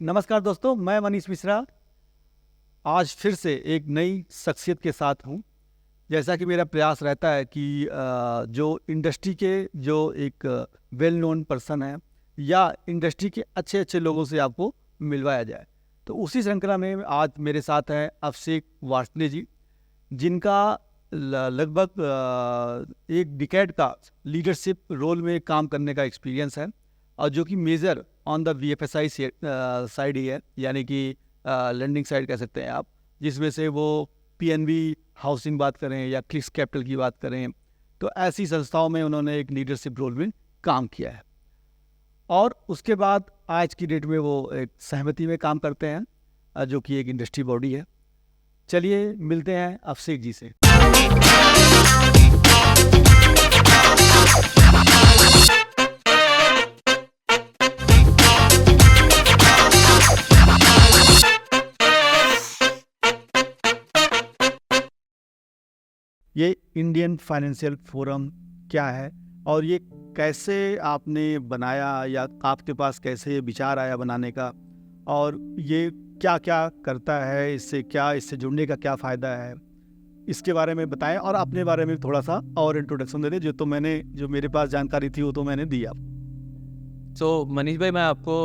नमस्कार दोस्तों, मैं मनीष मिश्रा आज फिर से एक नई शख्सियत के साथ हूँ। जैसा कि मेरा प्रयास रहता है कि जो इंडस्ट्री के जो एक वेल नोन पर्सन है या इंडस्ट्री के अच्छे अच्छे लोगों से आपको मिलवाया जाए, तो उसी श्रृंखला में आज मेरे साथ हैं अभिषेक वार्ष्णेय जी, जिनका लगभग एक डिकेड का लीडरशिप रोल में काम करने का एक्सपीरियंस है और जो कि major on the VFSI side ही है, यानी कि लैंडिंग साइड कह सकते हैं आप, जिसमें से वो PNB हाउसिंग बात करें या क्लिक्स कैपिटल की बात करें, तो ऐसी संस्थाओं में उन्होंने एक लीडरशिप रोल में काम किया है। और उसके बाद आज की डेट में वो एक सहमति में काम करते हैं जो कि एक इंडस्ट्री बॉडी है। चलिए मिलते हैं अभिषेक जी से। ये इंडियन फाइनेंशियल फोरम क्या है और ये कैसे आपने बनाया या आपके पास कैसे विचार आया बनाने का, और ये क्या क्या करता है, इससे जुड़ने का क्या फ़ायदा है, इसके बारे में बताएं और अपने बारे में थोड़ा सा और इंट्रोडक्शन दे दें। जो मेरे पास जानकारी थी वो तो मैंने दी आपको। सो मनीष भाई, मैं आपको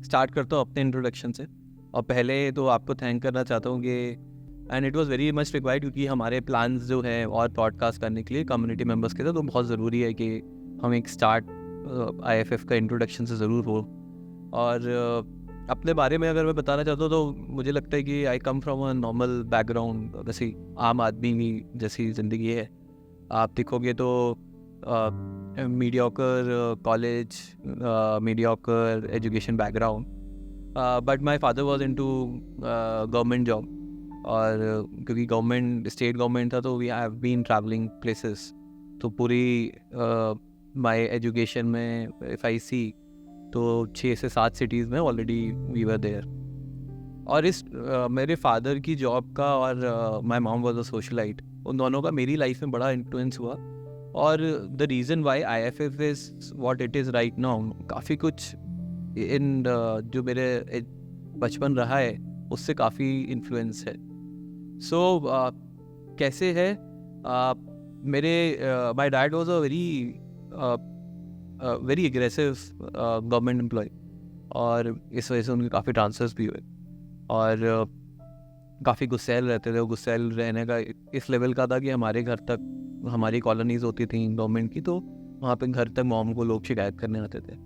स्टार्ट करता हूँ अपने इंट्रोडक्शन से। और पहले तो आपको थैंक करना चाहता हूँ कि and it was very much required, क्योंकि हमारे प्लान्स जो हैं और पॉडकास्ट करने के लिए कम्युनिटी मेंबर्स के साथ तो बहुत ज़रूरी है कि हम एक स्टार्ट IFF का इंट्रोडक्शन से ज़रूर हो। और अपने बारे में अगर मैं बताना चाहता हूँ तो मुझे लगता है कि I come from a normal background, वैसे आम आदमी जैसी ज़िंदगी है। आप देखोगे तो mediocre college, mediocre education background, but my father was into government job. और क्योंकि स्टेट गवर्नमेंट था तो we have been travelling places. तो पूरी माय एजुकेशन में इफ़ आई सी तो 6 से 7 सिटीज़ में ऑलरेडी वी वर देयर। और इस मेरे फादर की जॉब का और my mom was a socialite, उन दोनों का मेरी लाइफ में बड़ा इन्फ्लुएंस हुआ। और the reason why IFF is what it is right now, काफ़ी कुछ इन जो मेरे बचपन रहा है उससे काफ़ी इन्फ्लुएंस है। सो कैसे है, मेरे my dad was a very aggressive government employee, और इस वजह से उनके काफ़ी ट्रांसफर्स भी हुए और काफ़ी गुस्सैल रहते थे। वो गुस्सैल रहने का इस लेवल का था कि हमारे घर तक, हमारी कॉलोनीज होती थी गवर्नमेंट की, तो वहाँ पे घर तक मॉम को लोग शिकायत करने आते थे।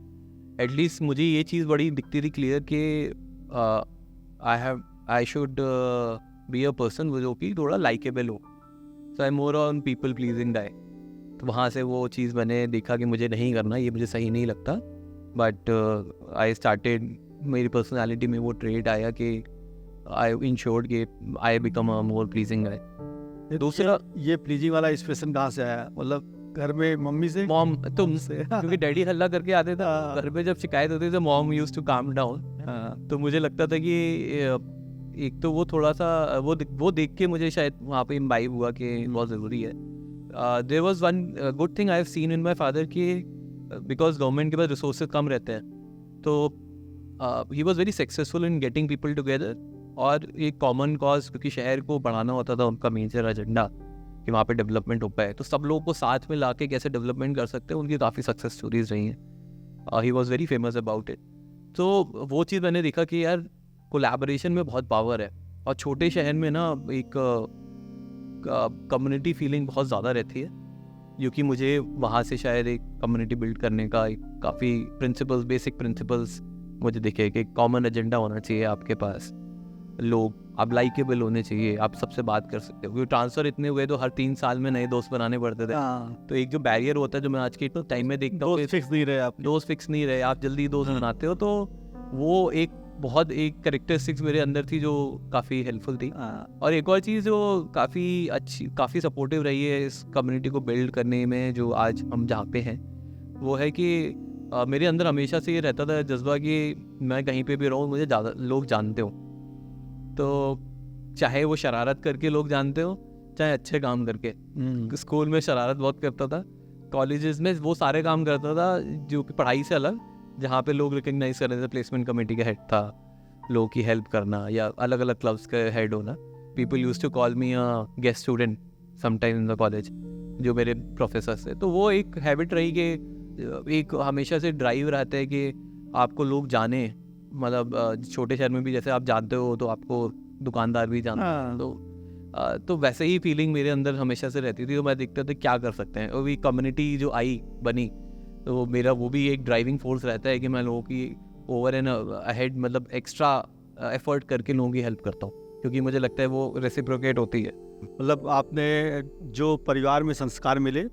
एटलीस्ट मुझे ये चीज़ बड़ी दिखती थी क्लियर कि I should be a person जो कि थोड़ा लाइकेबल हो। सो आई मोर ऑन पीपल प्लीजिंग गाय। तो वहाँ से वो चीज़ मैंने देखा कि मुझे नहीं करना, ये मुझे सही नहीं लगता। बट आई स्टार्टेड, मेरी पर्सनालिटी में वो ट्रेड आया कि आई इंश्योर्ड कि I become a more pleasing गाय। दूसरा, ये प्लीजिंग वाला एक्सप्रेशन कहाँ से आया? मतलब घर में मम्मी से, मॉम तुमसे क्योंकि डैडी हल्ला करके आते थे घर पे, जब शिकायत होती थी तो mom used to calm down. तो मुझे लगता था कि एक तो वो थोड़ा सा वो देख के मुझे शायद वहाँ पे इम्बाइब हुआ कि बहुत ज़रूरी है। There was one good thing I have seen in my father कि बिकॉज गवर्नमेंट के पास रिसोर्सेज कम रहते हैं, तो he was very successful in getting people together. और एक कॉमन कॉज, क्योंकि शहर को बढ़ाना होता था उनका मेजर एजेंडा कि वहाँ पे डेवलपमेंट हो पाए, तो सब लोगों को साथ में लाके कैसे डेवलपमेंट कर सकते हैं, उनकी काफ़ी सक्सेस स्टोरीज रही हैं। He was very famous about it. तो वो चीज़ मैंने देखा कि यार कोलैबोरेशन में बहुत पावर है। और छोटे शहर में ना एक कम्युनिटी फीलिंग बहुत ज़्यादा रहती है, जो कि मुझे वहाँ से शायद एक कम्युनिटी बिल्ड करने का एक काफ़ी बेसिक प्रिंसिपल्स मुझे दिखे कि कॉमन एजेंडा होना चाहिए आपके पास, लोग आप लाइकेबल होने चाहिए, आप सबसे बात कर सकते हो। क्योंकि ट्रांसफ़र इतने हुए तो हर 3 साल में नए दोस्त बनाने पड़ते थे। तो एक जो बैरियर होता है जो मैं आज के टाइम में देखता हूँ, दोस्त फिक्स नहीं रहे, आप जल्दी दोस्त बनाते हो, तो वो एक कैरेक्टरिस्टिक्स मेरे अंदर थी जो काफ़ी हेल्पफुल थी। और एक और चीज़ जो काफ़ी सपोर्टिव रही है इस कम्युनिटी को बिल्ड करने में, जो आज हम जहाँ पे हैं, वो है कि मेरे अंदर हमेशा से ये रहता था जज्बा कि मैं कहीं पे भी रहूँ मुझे ज़्यादा लोग जानते हो। तो चाहे वो शरारत करके लोग जानते हो, चाहे अच्छे काम करके। स्कूल में शरारत बहुत करता था, कॉलेजेस में वो सारे काम करता था जो कि पढ़ाई से अलग, जहाँ पे लोग रिकग्नाइज कर रहे थे, प्लेसमेंट कमेटी का हेड था, लोगों की हेल्प करना या अलग अलग क्लब्स का हेड होना. People use to call me a guest student sometime in the college, जो मेरे प्रोफेसर थे. तो वो एक हैबिट रही कि एक हमेशा से ड्राइव रहता है कि आपको लोग जाने. मतलब छोटे शहर में भी जैसे आप जानते हो तो आपको दुकानदार भी जानते हैं. तो वैसे ही फीलिंग मेरे अंदर हमेशा से रहती थी. तो मैं देखता था क्या कर सकते हैं, और भी कम्युनिटी जो आई बनी, तो मेरा वो भी एक ड्राइविंग फोर्स रहता है कि मैं लोगों की ओवर एंड अहेड मतलब एक्स्ट्रा एफर्ट करके लोगों की हेल्प करता हूँ, क्योंकि मुझे लगता है वो रेसिप्रोकेट होती है. मतलब आपने जो परिवार में संस्कार मिले,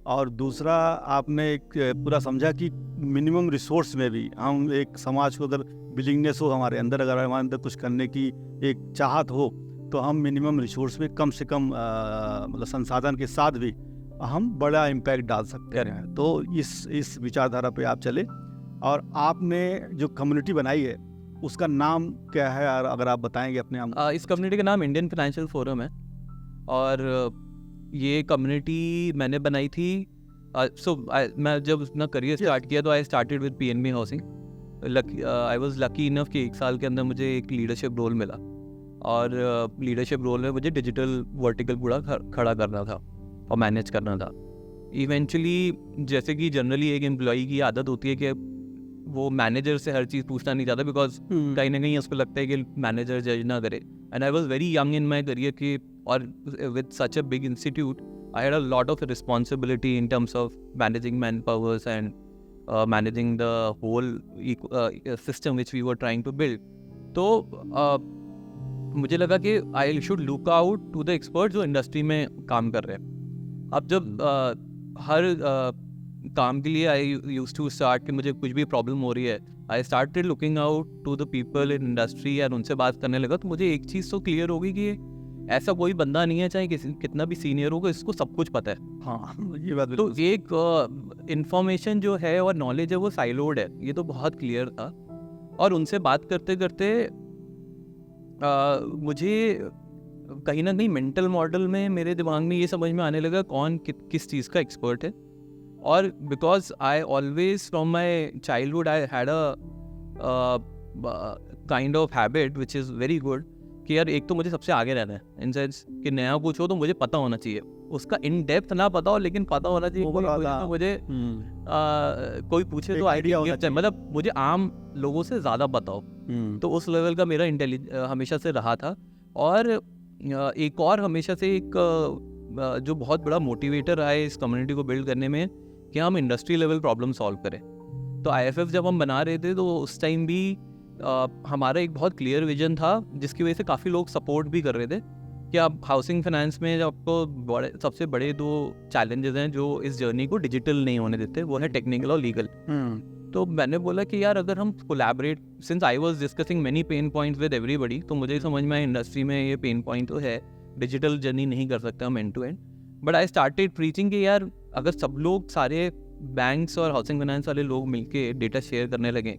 और दूसरा आपने एक पूरा समझा कि मिनिमम रिसोर्स में भी हम एक समाज को अगर विलिंगनेस हो हमारे अंदर, अगर हमारे अंदर कुछ करने की एक चाहत हो, तो हम मिनिमम रिसोर्स में कम से कम मतलब संसाधन के साथ भी हम बड़ा इम्पैक्ट डाल सकते हैं. तो इस विचारधारा पे आप चले, और आपने जो कम्युनिटी बनाई है उसका नाम क्या है, और अगर आप बताएंगे अपने आप. इस कम्युनिटी का नाम इंडियन फाइनेंशियल फोरम है, और ये कम्युनिटी मैंने बनाई थी. मैं जब अपना करियर स्टार्ट किया तो I started with PNB housing. I was lucky enough कि 1 साल के अंदर मुझे एक लीडरशिप रोल मिला, और लीडरशिप रोल में मुझे डिजिटल वर्टिकल पूरा खड़ा करना था और मैनेज करना था. इवेंचुअली जैसे कि जनरली एक एम्प्लॉई की आदत होती है कि वो मैनेजर से हर चीज़ पूछना नहीं चाहता, बिकॉज कहीं ना कहीं उसको लगता है कि मैनेजर जज ना करे. And I was very young in my career की, और with such a big institute I had a lot of responsibility in terms of managing man powers and managing the whole system which we were trying to build. तो मुझे लगा कि I should look out to the expert जो industry में काम कर रहे हैं. अब जब हर काम के लिए आई यूज टू स्टार्ट कि मुझे कुछ भी प्रॉब्लम हो रही है, I started looking out to the people in industry और उनसे बात करने लगा. तो मुझे एक चीज़ तो क्लियर होगी कि ऐसा कोई बंदा नहीं है, चाहे कितना भी सीनियर होगा, इसको सब कुछ पता है. हाँ, ये बात. तो एक इंफॉर्मेशन जो है और नॉलेज है वो साइलोड है, ये तो बहुत क्लियर था. और उनसे बात करते करते मुझे कहीं ना कहीं मेंटल मॉडल में मेरे दिमाग में ये समझ में आने लगा कौन किस चीज़ का एक्सपर्ट है. और because I always from my childhood I had a kind of habit which is very good कि यार एक तो मुझे सबसे आगे रहना है, इन सेंस कि नया कुछ हो तो मुझे पता होना चाहिए. उसका इन डेप्थ ना पता हो, लेकिन पता होना चाहिए. मुझे कोई पूछे तो आइडिया होना चाहिए, मतलब मुझे आम लोगों से ज़्यादा पता हो. तो उस लेवल का मेरा हमेशा से रहा था. और एक और हमेशा से एक जो बहुत बड़ा मोटिवेटर है इस कम्युनिटी को बिल्ड करने में कि हम इंडस्ट्री लेवल प्रॉब्लम सॉल्व करें. तो IFF जब हम बना रहे थे तो उस टाइम भी हमारा एक बहुत क्लियर विजन था, जिसकी वजह से काफ़ी लोग सपोर्ट भी कर रहे थे कि आप हाउसिंग फाइनेंस में जब आपको सबसे बड़े 2 चैलेंजेस हैं जो इस जर्नी को डिजिटल नहीं होने देते, वो है टेक्निकल और लीगल. तो मैंने बोला कि यार अगर हम collaborate, since I was discussing many pen points with everybody, तो मुझे समझ में आया इंडस्ट्री में ये पेन पॉइंट तो है, डिजिटल जर्नी नहीं कर सकते हम end to end. But I started preaching कि यार अगर सब लोग, सारे बैंक्स और हाउसिंग फाइनेंस वाले लोग मिलके डेटा शेयर करने लगें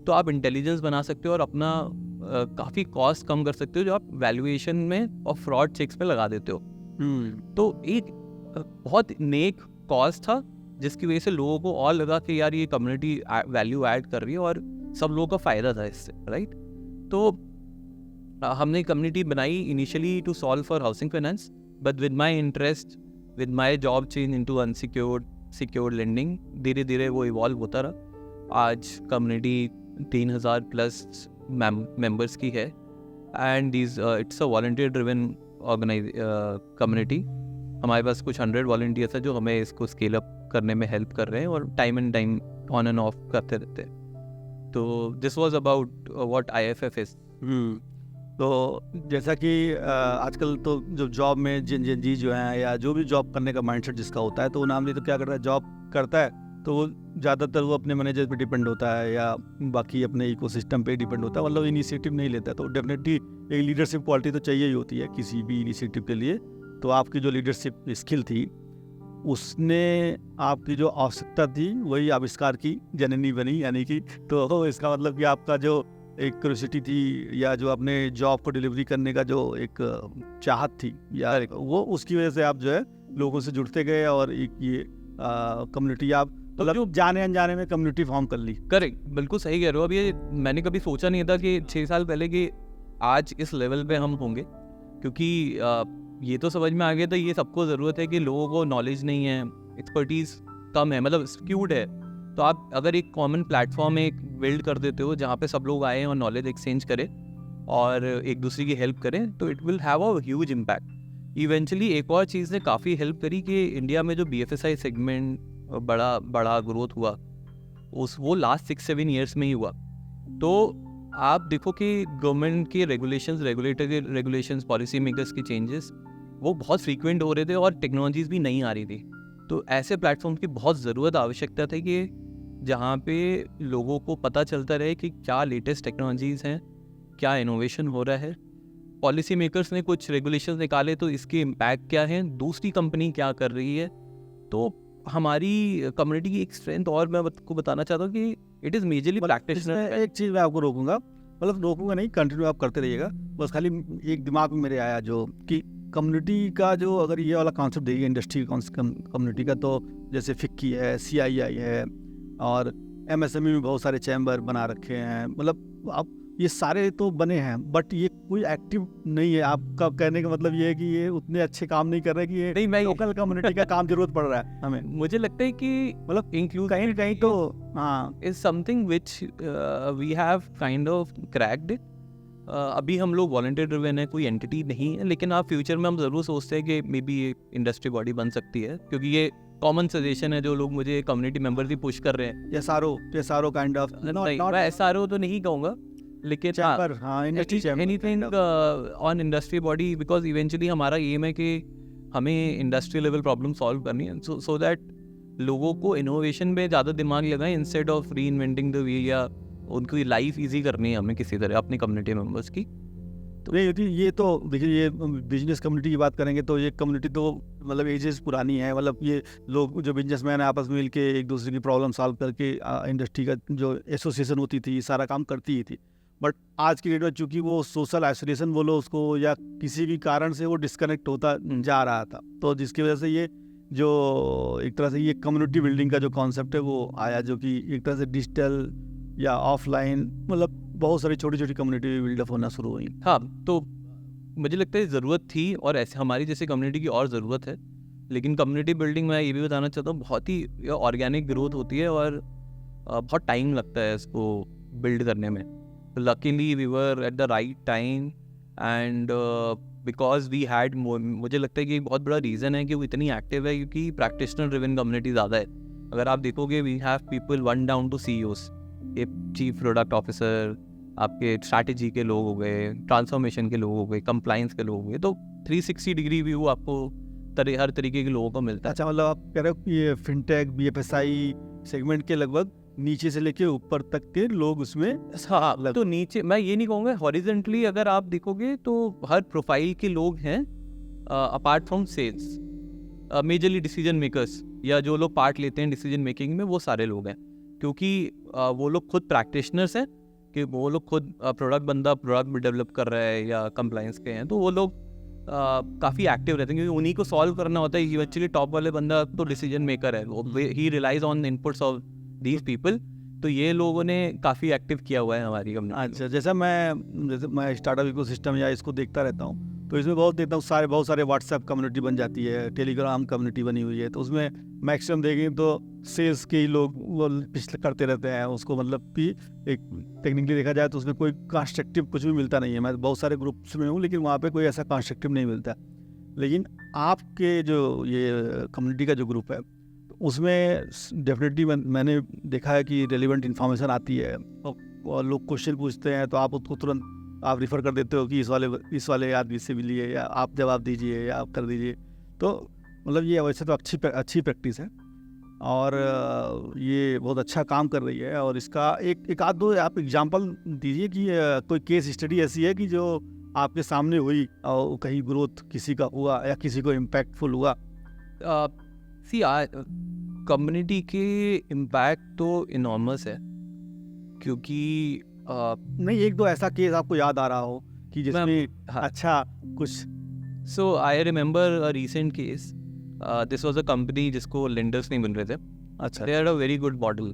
तो आप इंटेलिजेंस बना सकते हो और अपना काफ़ी कॉस्ट कम कर सकते हो, जो आप वैल्यूएशन में और फ्रॉड चेक्स पे लगा देते हो. तो एक बहुत नेक कॉस्ट था, जिसकी वजह से लोगों को और लगा कि यार ये कम्युनिटी वैल्यू ऐड कर रही है और सब लोगों का फ़ायदा था इससे, राइट. तो हमने कम्युनिटी बनाई initially to solve for housing finance, but with my interest, with my job change into secured lending, धीरे धीरे वो इवॉल्व होता रहा. आज कम्युनिटी 3000 प्लस मेंबर्स की है, and it's a volunteer driven community. हमारे पास कुछ 100 वॉलंटियर्स हैं जो हमें इसको स्केल अप करने में हेल्प कर रहे हैं और time and time on end of करते रहते हैं. तो this was about what IFF is. तो जैसा कि आजकल तो जो जॉब में जिन जी जो हैं, या जो भी जॉब करने का माइंडसेट जिसका होता है, तो वो नाम नहीं तो क्या करता है, जॉब करता है तो वो ज़्यादातर वो अपने मैनेजर पे डिपेंड होता है या बाकी अपने इकोसिस्टम पे डिपेंड होता है, मतलब इनिशिएटिव नहीं लेता है. तो डेफिनेटली एक लीडरशिप क्वालिटी तो चाहिए ही होती है किसी भी इनिशिएटिव के लिए. तो आपकी जो लीडरशिप स्किल थी, उसने आपकी जो आवश्यकता थी वही आविष्कार की जननी बनी, यानी कि तो इसका मतलब कि आपका जो एक क्यूरियोसिटी थी या जो अपने जॉब को डिलीवरी करने का जो एक चाहत थी, या वो उसकी वजह से आप जो है लोगों से जुड़ते गए और एक ये कम्युनिटी आप तो मतलब जो जाने अनजाने में कम्युनिटी फॉर्म कर ली। करेक्ट, बिल्कुल सही कह रहे हो। अब ये मैंने कभी सोचा नहीं था कि 6 साल पहले कि आज इस लेवल पे हम होंगे, क्योंकि ये तो समझ में आ गया था ये सबको ज़रूरत है कि लोगों को नॉलेज नहीं है, एक्सपर्टीज़ कम है, मतलब स्क्यूड है। तो आप अगर एक कॉमन प्लेटफॉर्म एक बिल्ड कर देते हो जहाँ पे सब लोग आए और नॉलेज एक्सचेंज करें और एक दूसरे की हेल्प करें, तो it will have a huge impact. Eventually एक और चीज़ ने काफ़ी हेल्प करी कि इंडिया में जो BFSI सेगमेंट बड़ा ग्रोथ हुआ, वो लास्ट 6-7 ईयर्स में ही हुआ। तो आप देखो कि गवर्नमेंट के रेगुलेशंस, रेगुलेटर के रेगुलेशंस, पॉलिसी मेकर्स के चेंजेस वो बहुत फ्रीक्वेंट हो रहे थे और टेक्नोलॉजीज़ भी नहीं आ रही थी। तो ऐसे प्लेटफॉर्म की बहुत ज़रूरत, आवश्यकता थी कि जहाँ पे लोगों को पता चलता रहे कि क्या लेटेस्ट टेक्नोलॉजीज़ हैं, क्या इनोवेशन हो रहा है। पॉलिसी मेकर्स ने कुछ रेगुलेशंस निकाले तो इसके इम्पैक्ट क्या हैं, दूसरी कंपनी क्या कर रही है। तो हमारी कम्युनिटी की एक स्ट्रेंथ और मैं आपको बताना चाहता हूँ कि इट इज़ मेजरली इसमें प्रैक्टिशनर। एक चीज़ मैं आपको रोकूंगा, मतलब रोकूंगा नहीं, कंटिन्यू आप करते रहिएगा। बस खाली एक दिमाग में मेरे आया जो कि कम्युनिटी का जो अगर ये वाला कॉन्सेप्ट देखिए इंडस्ट्री कम्युनिटी का, तो जैसे फिक्की है, CII है और MSME में बहुत सारे चैम्बर बना रखे हैं, मतलब आप ये सारे तो बने हैं बट ये कोई एक्टिव नहीं है। आपका कहने का मतलब ये है कि ये उतने अच्छे काम नहीं कर रहे कि ये नहीं, मैं लोकल कम्युनिटी का काम जरूरत पड़ रहा है हमें। मुझे लगता है कि मतलब इंक्लूड कहीं ना कहीं तो हाँ is something which we have kind of cracked it. अभी हम लोग वॉलंटियर ड्रिवन है, कोई एंटिटी नहीं है, लेकिन आप फ्यूचर में हम ज़रूर सोचते हैं कि मे बी ये इंडस्ट्री बॉडी बन सकती है, क्योंकि ये कॉमन सजेशन है जो लोग मुझे कम्युनिटी मेंबर भी पुश कर रहे हैं। SRO काइंड ऑफ नहीं, मैं SRO तो नहीं कहूँगा, लेकिन चैम्बर, हाँ industry chamber, anything on industry body, because eventually हमारा एम है कि हमें इंडस्ट्री लेवल प्रॉब्लम सॉल्व करनी है, सो दैट लोगों को इनोवेशन में ज़्यादा दिमाग लगाएं इंस्टेड ऑफ री इन्वेंटिंग द व्हील, या उनकी लाइफ इजी करनी है हमें किसी तरह अपनी कम्युनिटी मेंबर्स की। तो नहीं होती ये तो देखिए, ये बिजनेस कम्युनिटी की बात करेंगे तो ये कम्युनिटी तो मतलब एजेस पुरानी है। मतलब ये लोग जो बिजनेसमैन है आपस में मिल के एक दूसरे की प्रॉब्लम सॉल्व करके इंडस्ट्री का जो एसोसिएशन होती थी सारा काम करती ही थी। बट आज की डेट में चूंकि वो सोशल आइसोलेशन बोलो उसको, या किसी भी कारण से वो डिस्कनेक्ट होता जा रहा था, तो जिसकी वजह से ये जो एक तरह से ये कम्युनिटी बिल्डिंग का जो कॉन्सेप्ट है वो आया, जो कि एक तरह से डिजिटल या ऑफलाइन मतलब बहुत सारी छोटी छोटी कम्युनिटी बिल्डअप होना शुरू हुई। हाँ, तो मुझे लगता है ज़रूरत थी और ऐसे हमारी जैसे कम्युनिटी की और ज़रूरत है। लेकिन कम्युनिटी बिल्डिंग में ये भी बताना चाहता हूँ, बहुत ही ऑर्गेनिक ग्रोथ होती है और बहुत टाइम लगता है इसको बिल्ड करने में। Luckily we were at the right time and because we had, मुझे लगता है कि एक बहुत बड़ा रीज़न है कि वो इतनी एक्टिव है क्योंकि प्रैक्टिशनर ड्रिवन कम्युनिटी ज़्यादा है। अगर आप देखोगे we have people 1 down to CEOs, एक चीफ प्रोडक्ट ऑफिसर, आपके स्ट्रैटेजी के लोग हो गए, ट्रांसफॉर्मेशन के लोग हो गए, कंप्लायंस के लोग हो गए, तो 360 डिग्री व्यू आपको हर तरीके के लोगों को मिलता है। अच्छा, मतलब आप कह रहे हो कि ये फिनटेक BFSI सेगमेंट के लगभग नीचे से लेके ऊपर तक के लोग उसमें। हाँ, तो नीचे मैं ये नहीं कहूँगा, हॉरिजेंटली अगर आप देखोगे तो हर प्रोफाइल के लोग हैं, apart from sales, majorly decision makers या जो लोग पार्ट लेते हैं डिसीजन मेकिंग में, वो सारे लोग हैं, क्योंकि वो लोग खुद प्रैक्टिशनर्स हैं, कि वो लोग खुद प्रोडक्ट डेवलप कर रहा है या कंप्लायंस के हैं, तो वो लोग काफ़ी एक्टिव रहते हैं क्योंकि उन्हीं को सॉल्व करना होता है। एक्चुअली टॉप वाले बंदा तो डिसीजन मेकर है, he relies on the inputs of these people. तो ये लोगों ने काफ़ी एक्टिव किया हुआ है हमारी कम्युनिटी। अच्छा, जैसे मैं स्टार्टअप इकोसिस्टम या इसको देखता रहता हूँ, तो इसमें बहुत देखता हूँ बहुत सारे व्हाट्सएप कम्युनिटी बन जाती है, टेलीग्राम कम्युनिटी बनी हुई है, तो उसमें मैक्सिमम देखें तो सेल्स के ही लोग वो पिछले करते रहते हैं उसको, मतलब कि एक टेक्निकली देखा जाए तो उसमें कोई कंस्ट्रक्टिव कुछ भी मिलता नहीं है। मैं बहुत सारे ग्रुप्स में हूँ लेकिन वहाँ पे कोई ऐसा कंस्ट्रक्टिव नहीं मिलता। लेकिन आपके जो ये कम्युनिटी का जो ग्रुप है उसमें डेफिनेटली मैंने देखा है कि रेलिवेंट इन्फॉर्मेशन आती है और लोग क्वेश्चन पूछते हैं तो आप उसको तुरंत आप रिफ़र कर देते हो कि इस वाले आदमी से मिलिए या आप जवाब दीजिए या आप कर दीजिए। तो मतलब ये वैसे तो अच्छी प्रैक्टिस है और ये बहुत अच्छा काम कर रही है। और इसका एक आध दो आप एग्जांपल दीजिए कि कोई केस स्टडी ऐसी है कि जो आपके सामने हुई और कहीं ग्रोथ किसी का हुआ या किसी को इम्पैक्टफुल हुआ। सी कम्युनिटी के इम्पैक्ट तो इनॉर्मस है, क्योंकि नहीं, एक दो ऐसा केस आपको याद आ रहा हो कि जिसमें अच्छा कुछ। So I remember a recent case, this was a company जिसको लेंडर्स नहीं मिल रहे थे, अच्छा they had a very good model.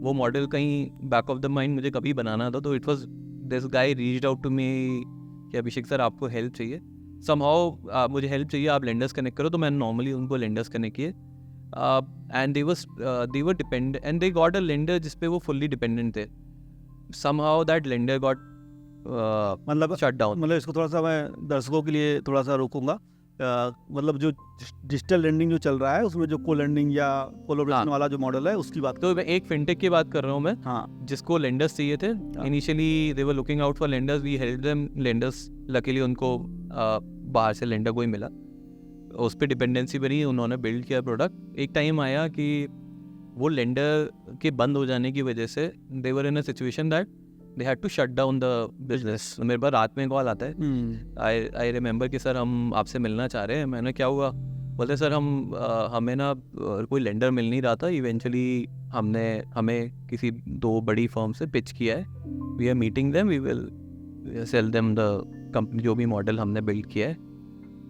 वो मॉडल कहीं बैक ऑफ द माइंड मुझे कभी बनाना था, तो it was this guy reached out to me कि अभिषेक सर आपको हेल्प चाहिए समहाउ, मुझे हेल्प चाहिए, आप लेंडर्स कनेक्ट करो. तो मैंने नॉर्मली उनको लेंडर्स कनेक्ट किए and they were depend and they got a lender जिस पे वो फुल्ली डिपेंडेंट थे. समहाउ दैट लेंडर गॉट मतलब शट डाउन. मतलब इसको थोड़ा सा मैं दर्शकों के लिए थोड़ा सा रोकूंगा. मतलब जो डिजिटल लेंडिंग जो चल रहा है उसमें जो को लेंडिंग या कोलैबोरेशन हाँ. वाला जो मॉडल है उसकी बात. तो मैं एक फिनटेक की बात कर रहा हूँ मैं, हाँ जिसको लेंडर्स चाहिए थे. Initially they were looking out for lenders, we help them lenders. Luckily उनको बाहर से लेंडर कोई मिला, उस पर डिपेंडेंसी बनी, उन्होंने बिल्ड किया प्रोडक्ट. एक टाइम आया कि वो लेंडर के बंद हो जाने की वजह से they were in a situation that they had to shut down the business. मेरे पास रात में कॉल आता है, आई रिमेंबर कि सर हम आपसे मिलना चाह रहे हैं. मैंने क्या हुआ, बोलते सर हमें ना कोई लेंडर मिल नहीं रहा था. इवेंचुअली हमें किसी 2 बड़ी फर्म से पिच किया है, we are meeting them, we will sell them the company जो भी मॉडल हमने बिल्ड किया है.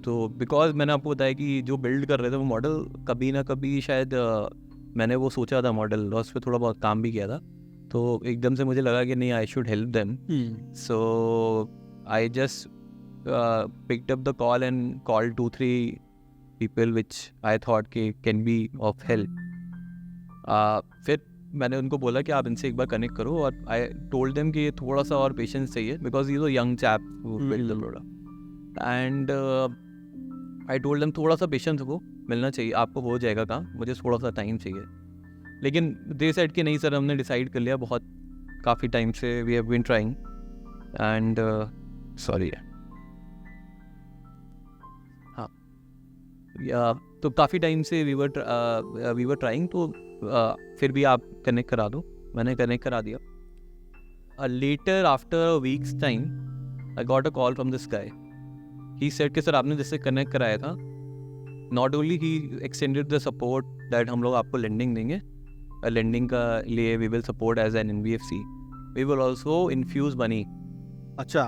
तो बिकॉज मैंने आपको बताया कि जो बिल्ड कर रहे थे वो मॉडल कभी ना कभी शायद मैंने वो सोचा था मॉडल और उस पर थोड़ा बहुत काम भी किया था. तो एकदम से मुझे लगा कि नहीं, I should help them. So I just picked up the call and called 2-3 people which I thought can be of help. फिर मैंने उनको बोला कि आप इनसे एक बार कनेक्ट करो, और आई टोल्ड देम कि थोड़ा सा और पेशेंस चाहिए बिकॉज ये तो young chap who build the product. And I told them थोड़ा सा पेशेंस को मिलना चाहिए, आपको हो जाएगा काम, मुझे थोड़ा सा टाइम चाहिए. लेकिन दे सेड कि नहीं सर, हमने डिसाइड कर लिया, बहुत काफ़ी टाइम से we have been trying and sorry. तो काफ़ी टाइम से वी वर ट्राइंग. तो फिर भी आप कनेक्ट करा दो. मैंने कनेक्ट करा दिया. Later after a weeks time I got a call from this guy. He said कि सर आपने जिससे कनेक्ट कराया था, not only he extended the support that हम लोग आपको लेंडिंग देंगे, लेंडिंग का लिए we will support as an NBFC, we will also infuse money अच्छा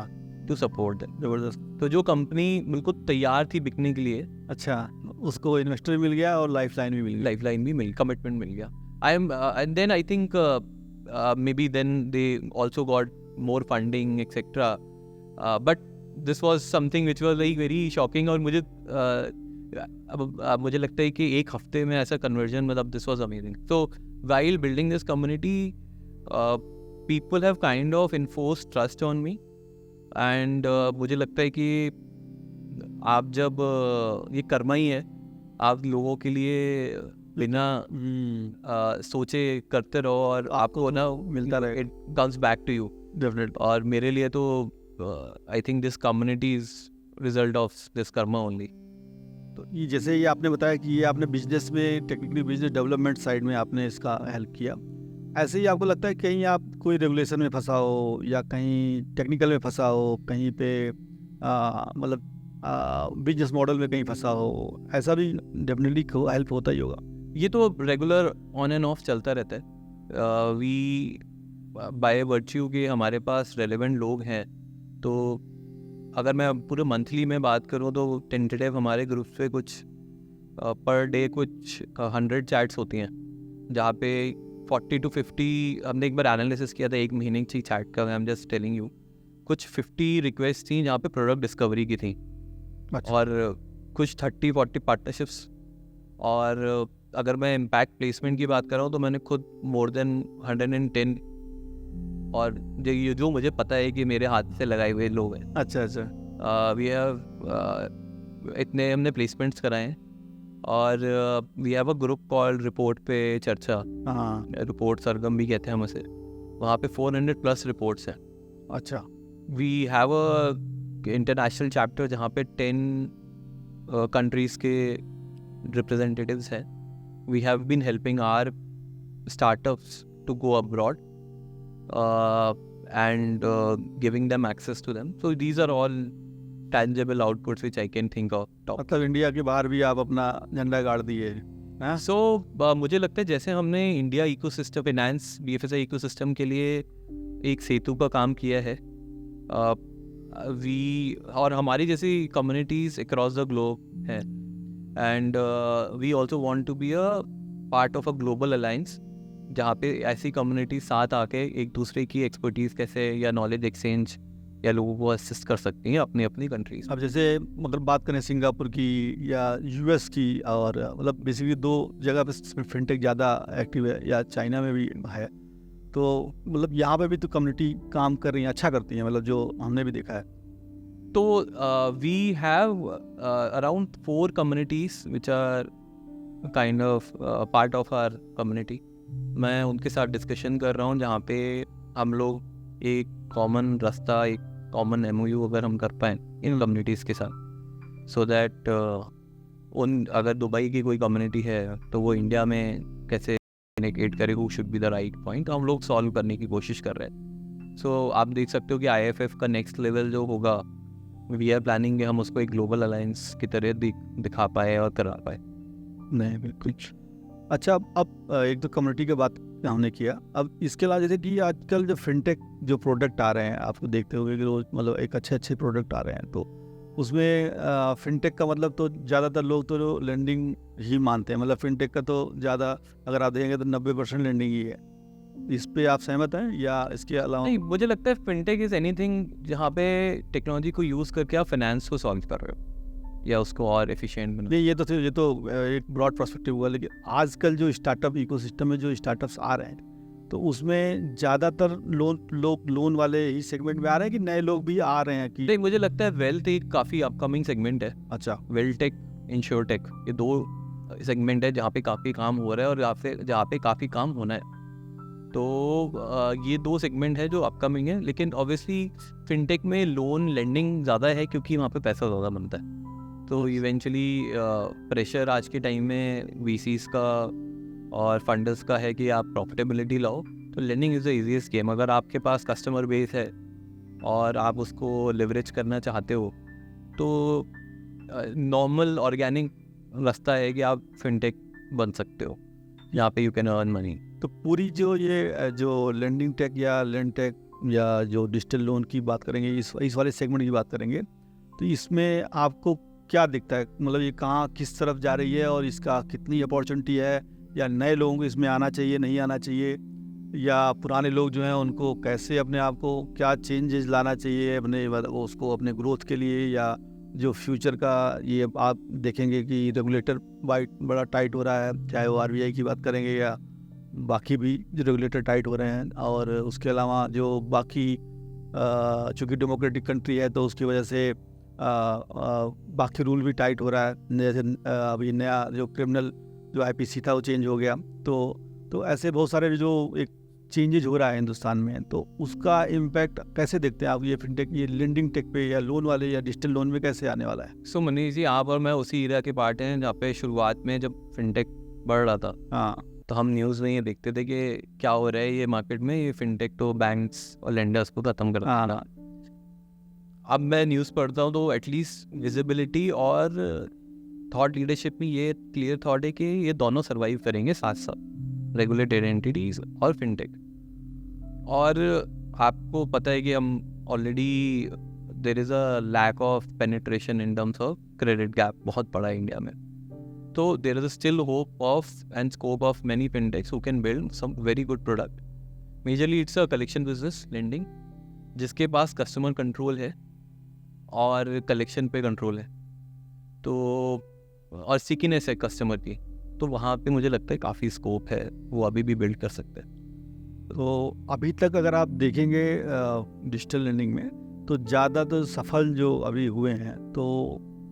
टू सपोर्ट दैम. जबरदस्त. तो जो कंपनी बिल्कुल तैयार थी बिकने के लिए, अच्छा, उसको इन्वेस्टर भी मिल गया और लाइफ लाइन भी मिल गई. लाइफ लाइन भी मिल, कमिटमेंट मिल गया. I am and then I think maybe then they also got more funding etcetera. But this was something which was like very shocking. और मुझे मुझे लगता है कि एक हफ्ते में ऐसा कन्वर्जन, मतलब this was amazing. So while building this community, people have kind of enforced trust on me. And मुझे लगता है कि आप जब ये कर्मा ही है, आप लोगों के लिए बिना सोचे करते रहो और आपको ना मिलता रहे. It comes back to you. Definitely. और मेरे लिए तो I think this community is result of this karma only. तो ये जैसे ये आपने बताया कि ये आपने बिजनेस में, टेक्निकली बिजनेस डेवलपमेंट साइड में आपने इसका हेल्प किया, ऐसे ही आपको लगता है कहीं आप कोई रेगुलेशन में फंसा हो या कहीं टेक्निकल में फंसा हो, कहीं पे मतलब बिजनेस मॉडल में कहीं फंसा हो, ऐसा भी डेफिनेटली हेल्प होता ही होगा. ये तो रेगुलर ऑन एंड ऑफ चलता रहता है. वी बाय वर्च्यू के हमारे पास रेलेवेंट लोग हैं. तो अगर मैं पूरे मंथली में बात करूं तो टेंटेटिव हमारे ग्रुप पे कुछ पर डे कुछ 100 चैट्स होती हैं, जहाँ पे 40 to 50 हमने एक बार एनालिसिस किया था एक महीने की चैट का. I am just telling you, कुछ 50 रिक्वेस्ट थी जहाँ पे प्रोडक्ट डिस्कवरी की थी. अच्छा. और कुछ 30-40 पार्टनरशिप्स. और अगर मैं इम्पैक्ट प्लेसमेंट की बात कर रहा हूँ तो मैंने खुद मोर देन 110, और जो मुझे पता है कि मेरे हाथ से लगाए हुए लोग हैं. अच्छा अच्छा. वी हैव इतने हमने प्लेसमेंट्स कराए हैं. और we have a group called report पे चर्चा. हाँ. रिपोर्ट सरगम भी कहते हैं हम उसे. वहाँ पे 400+ रिपोर्ट्स हैं. अच्छा. We have a international chapter जहाँ पे 10 कंट्रीज़ के रिप्रेजेंटेटिव्स हैं. We have been helping our startups to go abroad and giving them access to them. So these are all tangible outputs which I can think of. मतलब India के बाहर भी आप अपना झंडा गाड़ दिए. So मुझे लगता है जैसे हमने India ecosystem, finance BFSI ecosystem के लिए एक सेतु का काम किया है, और हमारी जैसी कम्युनिटीज़ अक्रॉस द ग्लोब हैं. And we also want to be a part of a global alliance जहाँ पे ऐसी कम्युनिटी साथ आके एक दूसरे की एक्सपर्टीज़ कैसे या नॉलेज एक्सचेंज या लोगों को असिस्ट कर सकती हैं अपनी अपनी कंट्रीज। अब जैसे अगर बात करें सिंगापुर की या यूएस की, और मतलब बेसिकली 2 जगह पे फिनटेक ज़्यादा एक्टिव है, या चाइना में भी है, तो मतलब यहाँ पे भी तो कम्युनिटी काम कर रही है, अच्छा करती है, मतलब जो हमने भी देखा है। तो we have around 4 communities which are kind of part of our community. मैं उनके साथ डिस्कशन कर रहा हूँ जहाँ पे हम लोग एक कॉमन रास्ता, एक कॉमन MOU अगर हम कर पाएँ इन कम्युनिटीज़ के साथ, सो दैट उन अगर दुबई की कोई कम्युनिटी है तो वो इंडिया में कैसे कम्युनिकेट करे, who should be the right point, हम लोग सॉल्व करने की कोशिश कर रहे हैं। सो आप देख सकते हो कि IFF का नेक्स्ट लेवल जो होगा, वी आर प्लानिंग कि हम उसको एक ग्लोबल अलायंस की तरह दिखा पाए और करा पाए। नहीं, बिल्कुल। अच्छा, अब एक तो कम्युनिटी की बात हमने किया, अब इसके अलावा जैसे कि आजकल जो फिनटेक जो प्रोडक्ट आ रहे हैं, आपको देखते होंगे कि रोज मतलब एक अच्छे प्रोडक्ट आ रहे हैं, तो उसमें फिनटेक का मतलब तो ज़्यादातर लोग तो लेंडिंग ही मानते हैं, मतलब फिनटेक का तो ज़्यादा अगर आप देखेंगे तो 90% लेंडिंग ही है। इस पे आप सहमत हैं या इसके अलावा? नहीं, मुझे लगता है फिनटेक इज़ एनीथिंग जहाँ पे टेक्नोलॉजी को यूज़ करके आप फाइनेंस को सॉल्व कर रहे हो या उसको और एफिशिएंट बना। नहीं, ये तो एक ब्रॉड पर्सपेक्टिव हुआ, लेकिन आजकल जो स्टार्टअप इकोसिस्टम में जो स्टार्टअप्स आ रहे हैं, तो उसमें ज़्यादातर लोन वाले ही सेगमेंट में आ रहे हैं कि नए लोग भी आ रहे हैं कि? नहीं, मुझे लगता है वेल्थ एक काफ़ी अपकमिंग सेगमेंट है। अच्छा, वेल्टेक, इंश्योरटेक, ये 2 सेगमेंट है जहाँ पे काफ़ी काम हो रहा है और जहाँ पे काफ़ी काम होना है। तो ये 2 सेगमेंट है जो अपकमिंग है, लेकिन ऑब्वियसली फिनटेक में लोन लेंडिंग ज़्यादा है क्योंकि वहाँ पे पैसा ज़्यादा बनता है। तो इवेंचुअली प्रेशर आज के टाइम में VCs का और फंडर्स का है कि आप प्रॉफिटेबिलिटी लाओ, तो lending is the easiest game. अगर आपके पास कस्टमर बेस है और आप उसको लिवरेज करना चाहते हो, तो नॉर्मल ऑर्गेनिक रास्ता है कि आप फिनटेक बन सकते हो, यहाँ पे यू कैन अर्न मनी। तो पूरी जो लेंडिंग टेक या लेंड टेक या जो डिजिटल लोन की बात करेंगे, इस वाले सेगमेंट की बात करेंगे, तो इसमें आपको क्या दिखता है, मतलब ये कहाँ किस तरफ जा रही है और इसका कितनी अपॉर्चुनिटी है, या नए लोगों को इसमें आना चाहिए, नहीं आना चाहिए, या पुराने लोग जो हैं उनको कैसे अपने आप को क्या चेंजेस लाना चाहिए अपने उसको अपने ग्रोथ के लिए, या जो फ्यूचर का ये आप देखेंगे कि रेगुलेटर बड़ा टाइट हो रहा है, चाहे वो RBI की बात करेंगे या बाकी भी जो रेगुलेटर टाइट हो रहे हैं, और उसके अलावा जो बाकी चूँकि डेमोक्रेटिक कंट्री है तो उसकी वजह से बाकी रूल भी टाइट हो रहा है, जैसे अभी नया जो क्रिमिनल जो IPC था वो चेंज हो गया, तो ऐसे बहुत सारे जो एक चेंजेज हो रहा है हिंदुस्तान में, तो उसका इम्पैक्ट कैसे देखते हैं आप, ये फिनटेक, ये लेंडिंग टेक पे या लोन वाले या डिजिटल लोन में कैसे आने वाला है? सो मनीष जी, आप और मैं उसी एरिया के पार्ट हैं जहाँ पे शुरुआत में जब फिनटेक बढ़ रहा था, हाँ, तो हम न्यूज़ में ये देखते थे कि क्या हो रहा है ये मार्केट में, ये फिनटेक तो बैंक्स और लेंडर्स को ख़त्म कर रहा है। अब मैं न्यूज़ पढ़ता हूँ तो एटलीस्ट विजिबिलिटी और थॉट लीडरशिप में ये क्लियर थॉट है कि ये दोनों सर्वाइव करेंगे साथ साथ, रेगुलेटेड एंटिटीज़ और फिनटेक। और आपको पता है कि हम already there is a lack of penetration in terms of credit gap बहुत बड़ा है इंडिया में, तो there is still hope of and scope of many fintechs who can build some very good product. Majorly it's a collection business lending, जिसके पास customer control है और collection पे कंट्रोल है, तो और सिकीनेस है कस्टमर की, तो वहाँ पे मुझे लगता है काफ़ी स्कोप है, वो अभी भी बिल्ड कर सकते हैं। तो अभी तक अगर आप देखेंगे डिजिटल लेंडिंग में, तो ज़्यादा तो सफल जो अभी हुए हैं तो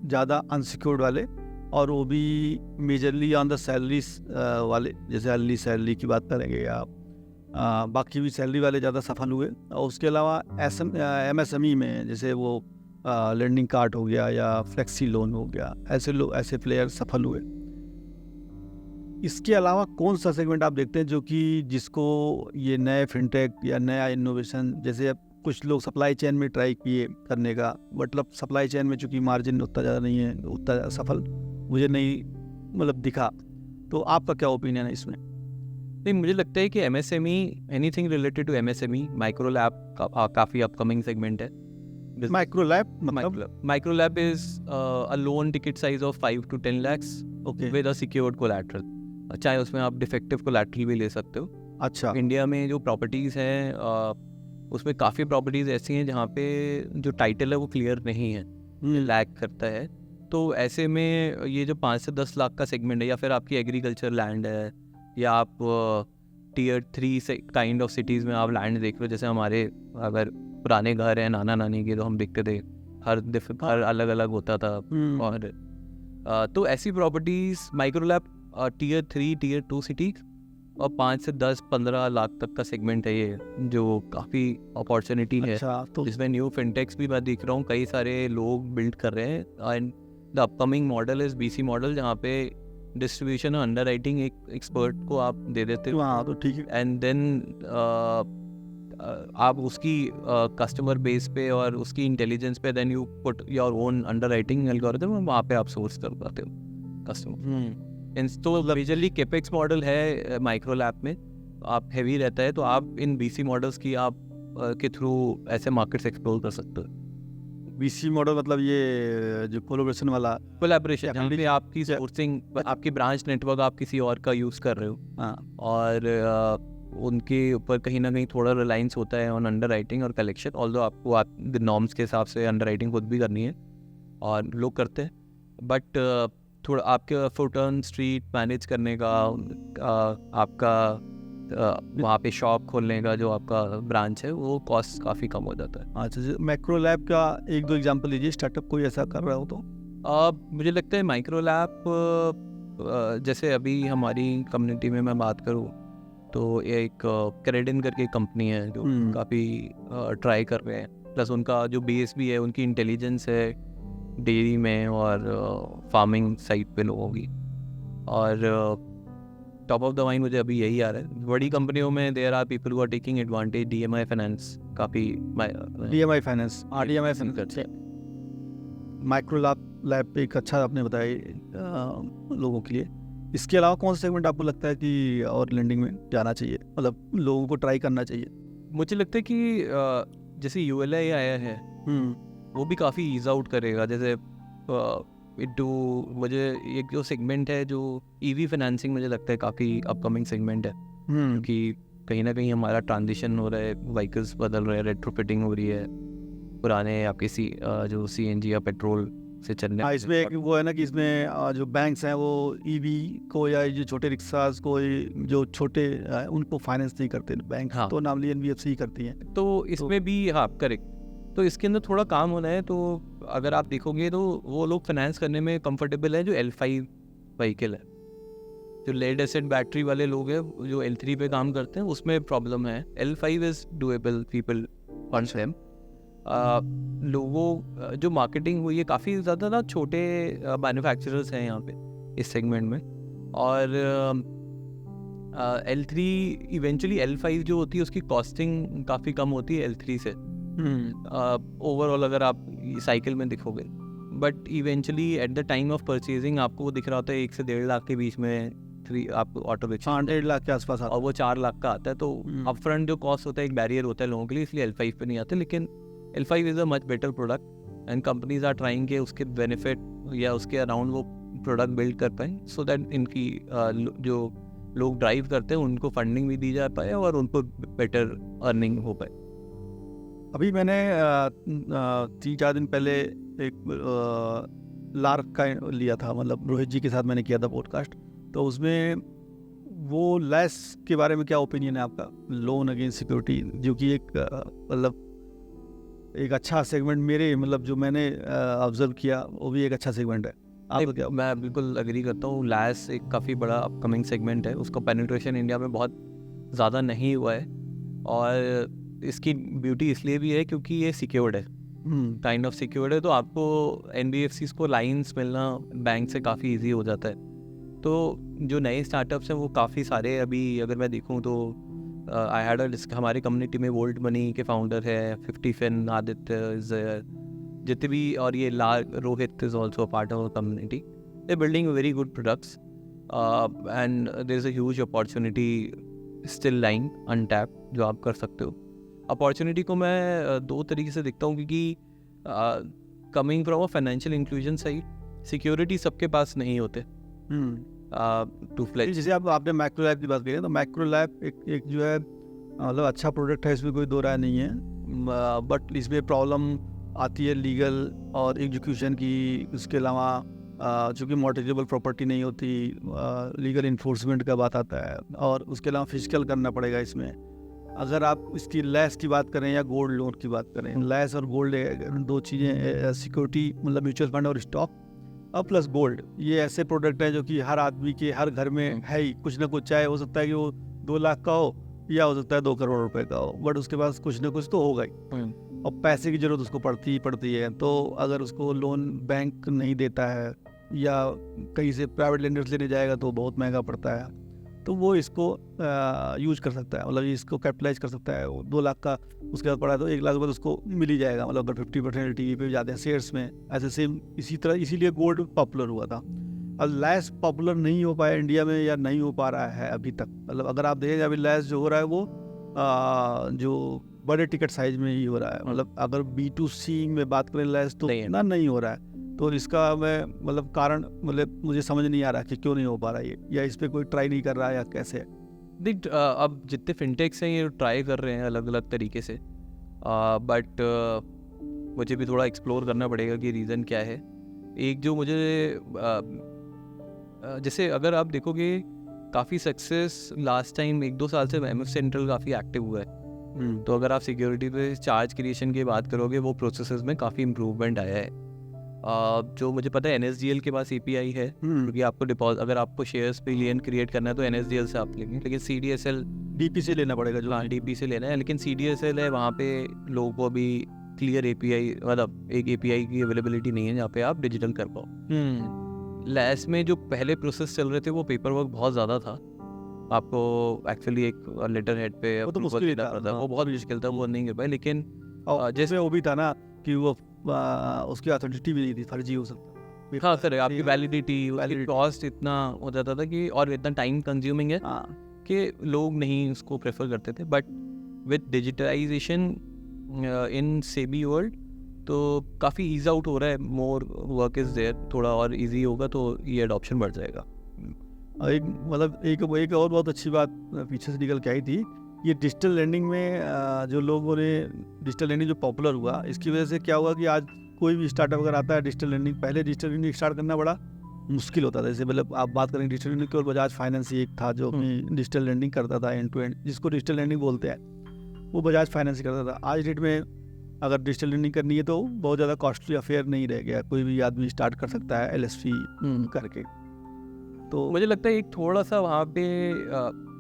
ज़्यादा अनसिक्योर्ड वाले, और वो भी मेजरली ऑन द सैलरीज वाले, जैसे अर्ली सैलरी की बात करेंगे या बाकी भी सैलरी वाले ज़्यादा सफल हुए। और उसके अलावा MSME में जैसे वो लेंडिंग कार्ड हो गया या फ्लेक्सी लोन हो गया, ऐसे प्लेयर सफल हुए। इसके अलावा कौन सा सेगमेंट आप देखते हैं जो कि जिसको ये नए फिनटेक या नया इनोवेशन, जैसे अब कुछ लोग सप्लाई चेन में ट्राई किए करने का, मतलब सप्लाई चेन में चूँकि मार्जिन उतना ज़्यादा नहीं है, उतना सफल मुझे नहीं मतलब दिखा, तो आपका क्या ओपिनियन है इसमें? नहीं, मुझे लगता है कि MSME, anything related to MSME, micro LAP काफ़ी अपकमिंग सेगमेंट है। माइक्रो लैब मतलब? Micro LAP is a loan ticket size of 5 to 10 lakhs okay, with a secured collateral. चाहे उसमें आप डिफेक्टिव कोलैटरल भी ले सकते हो। अच्छा। इंडिया में जो प्रॉपर्टीज़ हैं उसमें काफ़ी प्रॉपर्टीज़ ऐसी हैं जहाँ पे जो टाइटल है वो क्लियर नहीं है, लैग करता है। तो ऐसे में ये जो 5 से 10 लाख का सेगमेंट है, या फिर आपकी एग्रीकल्चर लैंड है, या आप टियर 3 से काइंड ऑफ सिटीज़ में आप लैंड देख रहे हो, जैसे हमारे अगर पुराने घर हैं नाना नानी के, तो हम देखते थे हर अलग अलग होता था। और तो ऐसी properties micro LAP tier 3 tier 2 city और 5 से 10-15 लाख तक का सेगमेंट है ये, जो काफ़ी अपॉर्चुनिटी है। अच्छा, तो जिसमें न्यू फिनटेक्स भी मैं देख रहा हूँ, कई सारे लोग बिल्ड कर रहे हैं। And the upcoming model is BC model, जहाँ पे डिस्ट्रीब्यूशन और अंडर राइटिंग एक एक्सपर्ट को आप दे देते हो, हाँ, तो ठीक है। एंड देन आप उसकी कस्टमर बेस पे और उसकी इंटेलिजेंस पे then you put your own underwriting algorithm, वहाँ पे आप सोर्स कर पाते हो कस्टमर। तो मेजरली केपेक्स मॉडल है माइक्रोलैब में, आप हैवी रहता है, तो आप इन BC मॉडल्स की आप के थ्रू ऐसे मार्केट्स एक्सप्लोर कर सकते हो। BC मॉडल मतलब ये जो कोलैबोरेशन वाला। कोलैबोरेशन, जहाँ पे Definitely. आपकी सोर्सिंग, आपकी ब्रांच नेटवर्क आप किसी और का यूज़ कर रहे हो, हाँ, और उनके ऊपर कहीं ना कहीं थोड़ा रिलायंस होता है ऑन अंडर राइटिंग और कलेक्शन। ऑल्दो आपको आप नॉर्म्स के हिसाब से अंडर राइटिंग खुद भी करनी है और लोग करते हैं, बट थोड़ा आपके फुट ऑन स्ट्रीट मैनेज करने का, आपका वहाँ पे शॉप खोलने का जो आपका ब्रांच है, वो कॉस्ट काफ़ी कम हो जाता है। अच्छा, मैक्रो लैब का 1-2 एग्जांपल लीजिए, स्टार्टअप कोई ऐसा कर रहा हो तो। मुझे लगता है माइक्रोलैब, जैसे अभी हमारी कम्युनिटी में मैं बात करूँ तो एक क्रेडिन करके कंपनी है जो काफ़ी ट्राई कर रहे हैं, प्लस उनका जो बेस भी है, उनकी इंटेलिजेंस है डेयरी में और फार्मिंग साइट पे लोगों की। और टॉप ऑफ द माइंड मुझे अभी यही आ रहा है। बड़ी कंपनियों में there are people who are taking advantage, DMI finance काफ़ी DMI finance, RDMI finance. Micro LAP एक अच्छा आपने बताया लोगों के लिए। इसके अलावा कौन सा सेगमेंट आपको लगता है कि और लेंडिंग में जाना चाहिए, मतलब लोगों को ट्राई करना चाहिए? मुझे लगता है कि जैसे ULI आया है, वो भी काफ़ी ईज आउट करेगा। जैसे मुझे एक जो सेगमेंट है जो EV फाइनेंसिंग, मुझे लगता है काफ़ी अपकमिंग सेगमेंट है, क्योंकि कहीं ना कहीं हमारा ट्रांजिशन हो रहा है, व्हीकल्स बदल रहे हैं, रेट्रोफिटिंग हो रही है पुराने आपके जो CNG या पेट्रोल से चलने। हाँ, इसमें एक वो है ना कि इसमें जो बैंक्स हैं वो EV को या जो छोटे रिक्शाज को, जो छोटे उनको फाइनेंस नहीं करते बैंक। हाँ। तो नामली NBFC ही करती हैं। तो इसमें भी हाँ करेक्ट, तो इसके अंदर थोड़ा काम होना है। तो अगर आप देखोगे तो वो लोग फाइनेंस करने में कंफर्टेबल है जो L5 व्हीकल है। जो लेड एसिड बैटरी वाले लोग हैं जो L3 पे काम करते हैं, उसमें प्रॉब्लम है। L5 is doable, people funds them. लोगों जो मार्केटिंग हुई है, काफ़ी ज़्यादा ना छोटे मैन्युफैक्चरर्स हैं यहाँ पे इस सेगमेंट में, और L3 इवेंचुअली L5 जो होती है उसकी कॉस्टिंग काफ़ी कम होती है L3 से ओवरऑल, अगर आप साइकिल में दिखोगे। But eventually at the time of purchasing आपको वो दिख रहा होता है 1 से 1.5 लाख के बीच में आपको ऑटो रिक्शा, 1.5 लाख के आसपास आता और वो 4 लाख का आता है। तो अपफ्रंट जो कॉस्ट होता है एक बैरियर होता है लोगों के लिए, इसलिए L5 पे नहीं आते। लेकिन L5 is a much better product and companies are trying के उसके बेनिफिट या उसके अराउंड वो प्रोडक्ट बिल्ड कर पाए, सो दैट इनकी जो लोग ड्राइव करते हैं उनको फंडिंग भी दी जा पाए और उनको बेटर अर्निंग हो पाए। अभी मैंने 3-4 दिन पहले एक लार्क का लिया था, मतलब रोहित जी के साथ मैंने किया था पॉडकास्ट। तो उसमें वो लैस के बारे में क्या ओपिनियन है आपका, लोन अगेंस्ट सिक्योरिटी, जो कि एक मतलब एक अच्छा सेगमेंट मेरे, मतलब जो मैंने ऑब्जर्व किया, वो भी एक अच्छा सेगमेंट है। आप क्या? मैं बिल्कुल एग्री करता हूँ। लैस एक काफ़ी बड़ा अपकमिंग सेगमेंट है, उसका पेनिट्रेशन इंडिया में बहुत ज़्यादा नहीं हुआ है, और इसकी ब्यूटी इसलिए भी है क्योंकि ये सिक्योर्ड है, काइंड ऑफ सिक्योर्ड है। तो आपको NBFCs को लाइंस मिलना बैंक से काफ़ी इजी हो जाता है। तो जो नए स्टार्टअप्स हैं वो काफ़ी सारे, अभी अगर मैं देखूँ तो आई हैड हमारे कम्युनिटी में वोल्ट मनी के फाउंडर है 50fin, आदित्य इज जितने भी, और ये Rohit is also part of community. They building very good products and there is a huge opportunity still lying untapped जो आप कर सकते हो। अपॉर्चुनिटी को मैं 2 तरीके से देखता हूँ, क्योंकि coming from a financial inclusion side, security सबके पास नहीं होते। टू फ्लेज। जैसे आपने मैक्रो लैब की बात करी है, तो मैक्रो लैब एक जो है मतलब अच्छा प्रोडक्ट है, इसमें कोई दो राय नहीं है, बट इसमें प्रॉब्लम आती है लीगल और एग्जीक्यूशन की। उसके अलावा चूँकि मॉर्टिजेबल प्रॉपर्टी नहीं होती, लीगल इन्फोर्समेंट का बात आता है, और उसके अलावा फिजिकल करना पड़ेगा इसमें। अगर आप इसकी लैस की बात करें या गोल्ड लोन की बात करें, लैस और गोल्ड दो चीज़ें, सिक्योरिटी मतलब म्यूचुअल फंड और स्टॉक और प्लस गोल्ड, ये ऐसे प्रोडक्ट हैं जो कि हर आदमी के हर घर में है ही कुछ ना कुछ। चाहे हो सकता है कि वो 2 लाख का हो या हो सकता है 2 करोड़ रुपए का हो, बट उसके पास कुछ ना कुछ तो होगा ही, और पैसे की ज़रूरत उसको पड़ती है। तो अगर उसको लोन बैंक नहीं देता है या कहीं से प्राइवेट लेंडर्स लेने जाएगा तो बहुत महंगा पड़ता है, तो वो इसको यूज कर सकता है, मतलब इसको कैपिटलाइज कर सकता है। 2 लाख का उसके बाद पड़ा है तो 1 लाख के बाद उसको मिल ही जाएगा, मतलब अगर 50% LTV पे जाते हैं शेयर्स में। ऐसे सेम इसी तरह इसीलिए गोल्ड पॉपुलर हुआ था। और लैस पॉपुलर नहीं हो पाया इंडिया में, या नहीं हो पा रहा है अभी तक। मतलब अगर आप देखें अभी लैस जो हो रहा है वो जो बड़े टिकट साइज में ही हो रहा है। मतलब अगर B2C में बात करें लैस तो ना नहीं हो रहा है। तो इसका मैं मतलब कारण मतलब मुझे समझ नहीं आ रहा कि क्यों नहीं हो पा रहा है, या इस पर कोई ट्राई नहीं कर रहा है या कैसे है। देख अब जितने फिनटेक्स हैं ये ट्राई कर रहे हैं अलग अलग तरीके से, बट मुझे भी थोड़ा एक्सप्लोर करना पड़ेगा कि रीज़न क्या है। एक जो मुझे जैसे अगर आप देखोगे काफ़ी सक्सेस लास्ट टाइम 1-2 साल से MF सेंट्रल काफ़ी एक्टिव हुआ है। तो अगर आप सिक्योरिटी पे चार्ज क्रिएशन की बात करोगे वो प्रोसेसेस में काफ़ी इम्प्रूवमेंट आया है। जो मुझे पता है NSDL के पास API है, क्योंकि आपको डिपॉजिट अगर आपको शेयर्स पे लियन क्रिएट करना है तो NSDL से आप लेंगे, लेकिन CDSL DP से लेना पड़ेगा जो। हाँ DP से लेना है, लेकिन CDSL है वहाँ पे लोगों को अभी क्लियर API मतलब एक API की अवेलेबिलिटी नहीं है जहाँ पे आप डिजिटल कर पाओ। लैस में जो पहले प्रोसेस चल रहे थे वो पेपर वर्क बहुत ज़्यादा था, आपको एक्चुअली एक लेटर हेड पे वो तो मुश्किल ही था, वो बहुत मुश्किल था, वो नहीं कर पाए। लेकिन जैसे वो भी था ना कि वो उसकी अथॉरिटी भी नहीं थी, फर्जी हो सकता। हाँ सर, आपकी वैलिडिटी उसकी कॉस्ट इतना हो जाता था कि, और इतना टाइम कंज्यूमिंग है कि लोग नहीं उसको प्रेफर करते थे। But with digitalization in SEBI world तो काफ़ी ईज आउट हो रहा है, मोर वर्क इज़ देयर, थोड़ा और इजी होगा तो ये अडॉप्शन बढ़ जाएगा। एक मतलब एक और बहुत अच्छी बात पीछे से निकल के आई थी, ये डिजिटल लैंडिंग में जो लोगों ने डिजिटल लैंडिंग जो पॉपुलर हुआ, इसकी वजह से क्या हुआ कि आज कोई भी स्टार्टअप अगर आता है डिजिटल लैंडिंग, पहले डिजिटल लैंडिंग स्टार्ट करना बड़ा मुश्किल होता था। जैसे मतलब आप बात करें डिजिटल लैंडिंग की, और बजाज फाइनेंस ही एक था जो अपनी डिजिटल लैंडिंग करता था एंड टू एंड, जिसको डिजिटल लैंडिंग बोलते हैं, वो बजाज फाइनेंस ही करता था। आज डेट में अगर डिजिटल लैंडिंग करनी है तो बहुत ज़्यादा कॉस्टली अफेयर नहीं रह गया, कोई भी आदमी स्टार्ट कर सकता है LSP करके। तो मुझे लगता है एक थोड़ा सा वहाँ पे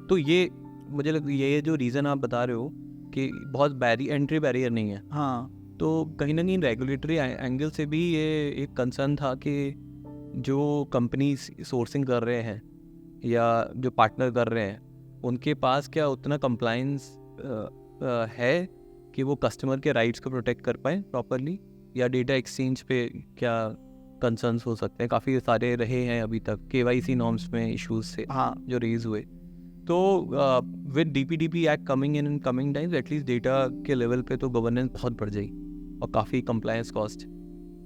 तो ये मुझे ये जो रीज़न आप बता रहे हो कि बहुत एंट्री बैरियर नहीं है, हाँ, तो कहीं ना कहीं रेगुलेटरी एंगल से भी ये एक कंसर्न था कि जो कंपनी सोर्सिंग कर रहे हैं या जो पार्टनर कर रहे हैं उनके पास क्या उतना कंप्लाइंस है कि वो कस्टमर के राइट्स को प्रोटेक्ट कर पाए प्रॉपरली, या डेटा एक्सचेंज पे क्या कंसर्न्स हो सकते हैं। काफ़ी सारे रहे हैं अभी तक KYC नॉर्म्स में इश्यूज से जो रेज हुए। तो with DPDP act coming in coming times atleast data के लेवल पे तो गवर्नेंस बहुत बढ़ जाएगी और काफ़ी compliance cost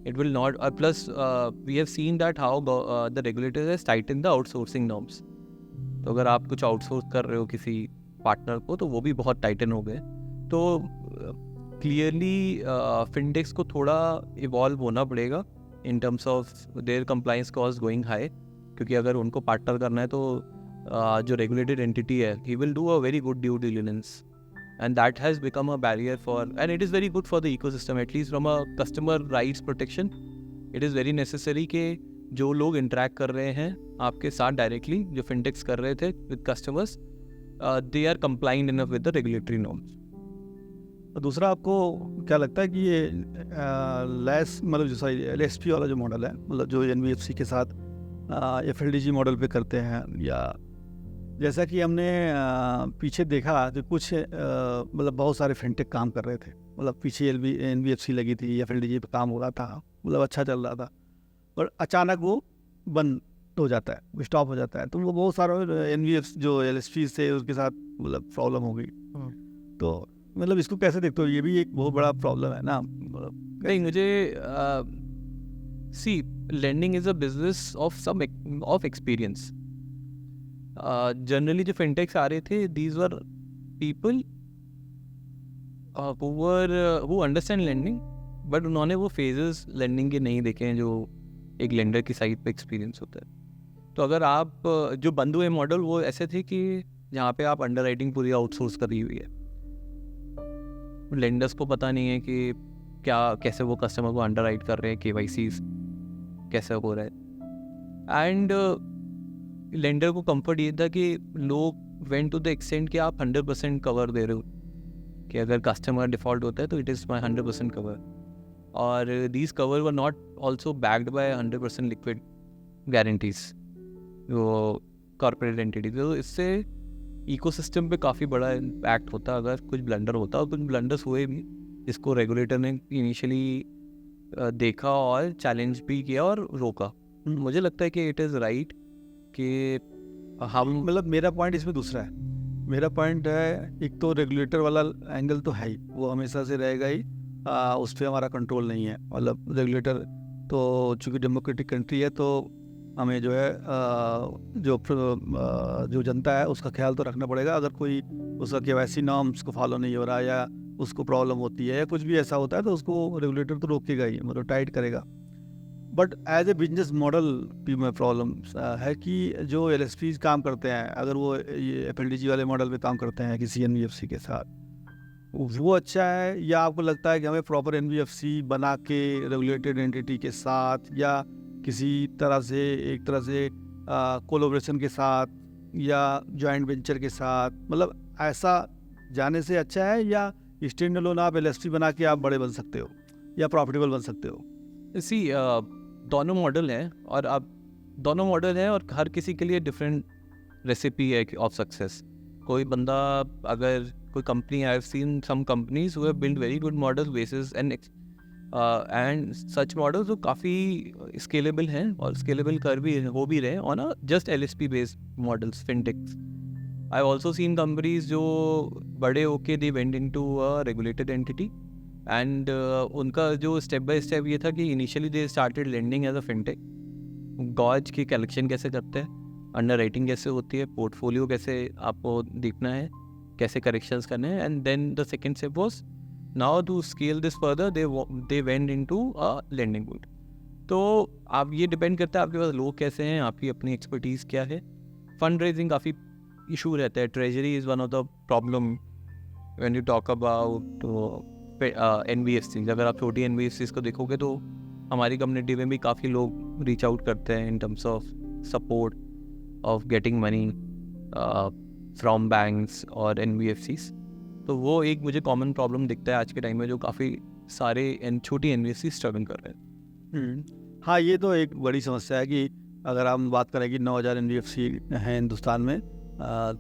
it will not, plus we have seen that how the regulator has tightened the outsourcing norms. तो अगर आप कुछ आउटसोर्स कर रहे हो किसी पार्टनर को तो वो भी बहुत टाइटन हो गए। तो क्लियरली फिनटेक्स को थोड़ा इवॉल्व होना पड़ेगा इन terms of their compliance cost going high, क्योंकि अगर उनको पार्टनर करना है तो जो रेगुलेटेड एंटिटी है he will do a very good due diligence, and that has become a barrier for, and it is very good for the ecosystem at least from a customer rights protection. It is very necessary कि जो लोग interact कर रहे हैं आपके साथ directly, जो फिनटेक्स कर रहे थे with customers, they are complying enough with the regulatory norms. दूसरा आपको क्या लगता है कि ये लैस मतलब जो सॉरी LSP वाला जो मॉडल है, मतलब जो NBFC के साथ FLDG मॉडल पे करते हैं, या जैसा कि हमने पीछे देखा कि कुछ मतलब बहुत सारे फिनटेक काम कर रहे थे, मतलब पीछे NBFC लगी थी, FLDG पे काम हो रहा था, मतलब अच्छा चल रहा था, और अचानक वो बंद हो जाता है, स्टॉप हो जाता है। तो वो बहुत सारे NBFC जो LSP से उसके साथ मतलब प्रॉब्लम हो गई। तो मतलब इसको कैसे देखते हो, ये भी एक बहुत बड़ा प्रॉब्लम है ना? मतलब नहीं, मुझे see lending is a business of experience, generally जो फिनटेक्स आ रहे थे, these were people who understand lending, but उन्होंने वो फेजेस लेंडिंग के नहीं देखे हैं जो एक लेंडर की साइड पे एक्सपीरियंस होता है। तो अगर आप जो बंद हुए मॉडल वो ऐसे थे कि जहाँ पे आप अंडरराइटिंग पूरी आउटसोर्स करी हुई है, लेंडर्स को पता नहीं है कि क्या कैसे वो कस्टमर को अंडरराइट कर रहे हैं, KYCs कैसे हो रहा है। एंड लेंडर को कंफर्ट ये था कि लोग वेंट टू द एक्सटेंट कि आप 100% कवर दे रहे हो, कि अगर कस्टमर डिफॉल्ट होता है तो इट इज़ माई 100% कवर, और these cover were not also backed by 100% liquid guarantees वो कॉर्पोरेट एंटिटी। तो इससे इकोसिस्टम पे काफ़ी बड़ा इम्पैक्ट होता अगर कुछ ब्लंडर होता, और कुछ ब्लंडर्स हुए भी जिसको रेगुलेटर ने इनिशियली देखा और चैलेंज भी किया और रोका। मुझे लगता है कि इट इज़ राइट कि हम मतलब मेरा पॉइंट इसमें दूसरा है। मेरा पॉइंट है, एक तो रेगुलेटर वाला एंगल तो है ही, वो हमेशा से रहेगा ही, उस पर हमारा कंट्रोल नहीं है। मतलब रेगुलेटर तो चूँकि डेमोक्रेटिक कंट्री है तो हमें जो है जो जनता है उसका ख्याल तो रखना पड़ेगा। अगर कोई उसका KYC नॉर्म्स को फॉलो नहीं हो रहा है या उसको प्रॉब्लम होती है या कुछ भी ऐसा होता है तो उसको रेगुलेटर तो रोकेगा ही, मतलब टाइट करेगा। But as a business model भी में प्रॉब्लम है कि जो LSPs काम करते हैं, अगर वो ये FLDG वाले मॉडल पे काम करते हैं किसी NBFC के साथ, वो अच्छा है, या आपको लगता है कि हमें प्रॉपर NBFC बना के रेगुलेटेड एंटिटी के साथ या किसी तरह से एक तरह से कोलैबोरेशन के साथ या जॉइंट वेंचर के साथ, मतलब ऐसा जाने से अच्छा है, या स्टैंड अलोन आप LSP बना के आप बड़े बन सकते हो या प्रॉफिटेबल बन सकते हो? इसी दोनों मॉडल हैं, और अब दोनों मॉडल हैं और हर किसी के लिए डिफरेंट रेसिपी है ऑफ सक्सेस। कोई बंदा, अगर कोई कंपनी, I have seen some companies who have build very good model basis and such models जो काफ़ी स्केलेबल हैं और स्केलेबल कर भी हो भी रहे on a just LSP based models, fintechs. I also seen companies जो बड़े होके they went into a regulated entity, and उनका जो स्टेप बाय स्टेप ये था कि initially they started lending as a fintech. गॉज की कलेक्शन कैसे करते हैं, अंडर राइटिंग कैसे होती है, पोर्टफोलियो कैसे आपको देखना है, कैसे करेक्शंस करने हैं, and then the second step was now to scale this further they went into a lending bud. तो आप ये डिपेंड करता है आपके पास लोग कैसे हैं, आपकी अपनी एक्सपर्टीज़ क्या है। फंड रेजिंग काफ़ी इशू रहता है, treasury is one of the problem when you talk about NBFCs। अगर आप छोटी NBFCs को देखोगे तो हमारी कम्युनिटी में भी काफ़ी लोग रीच आउट करते हैं इन terms of support of getting money from banks और NBFCs। तो वो एक मुझे कॉमन प्रॉब्लम दिखता है आज के टाइम में, जो काफ़ी सारे छोटी NBFCs स्ट्रगल कर रहे हैं। हाँ, ये तो एक बड़ी समस्या है कि अगर हम बात करें कि 9,000 NBFC हैं हिंदुस्तान में,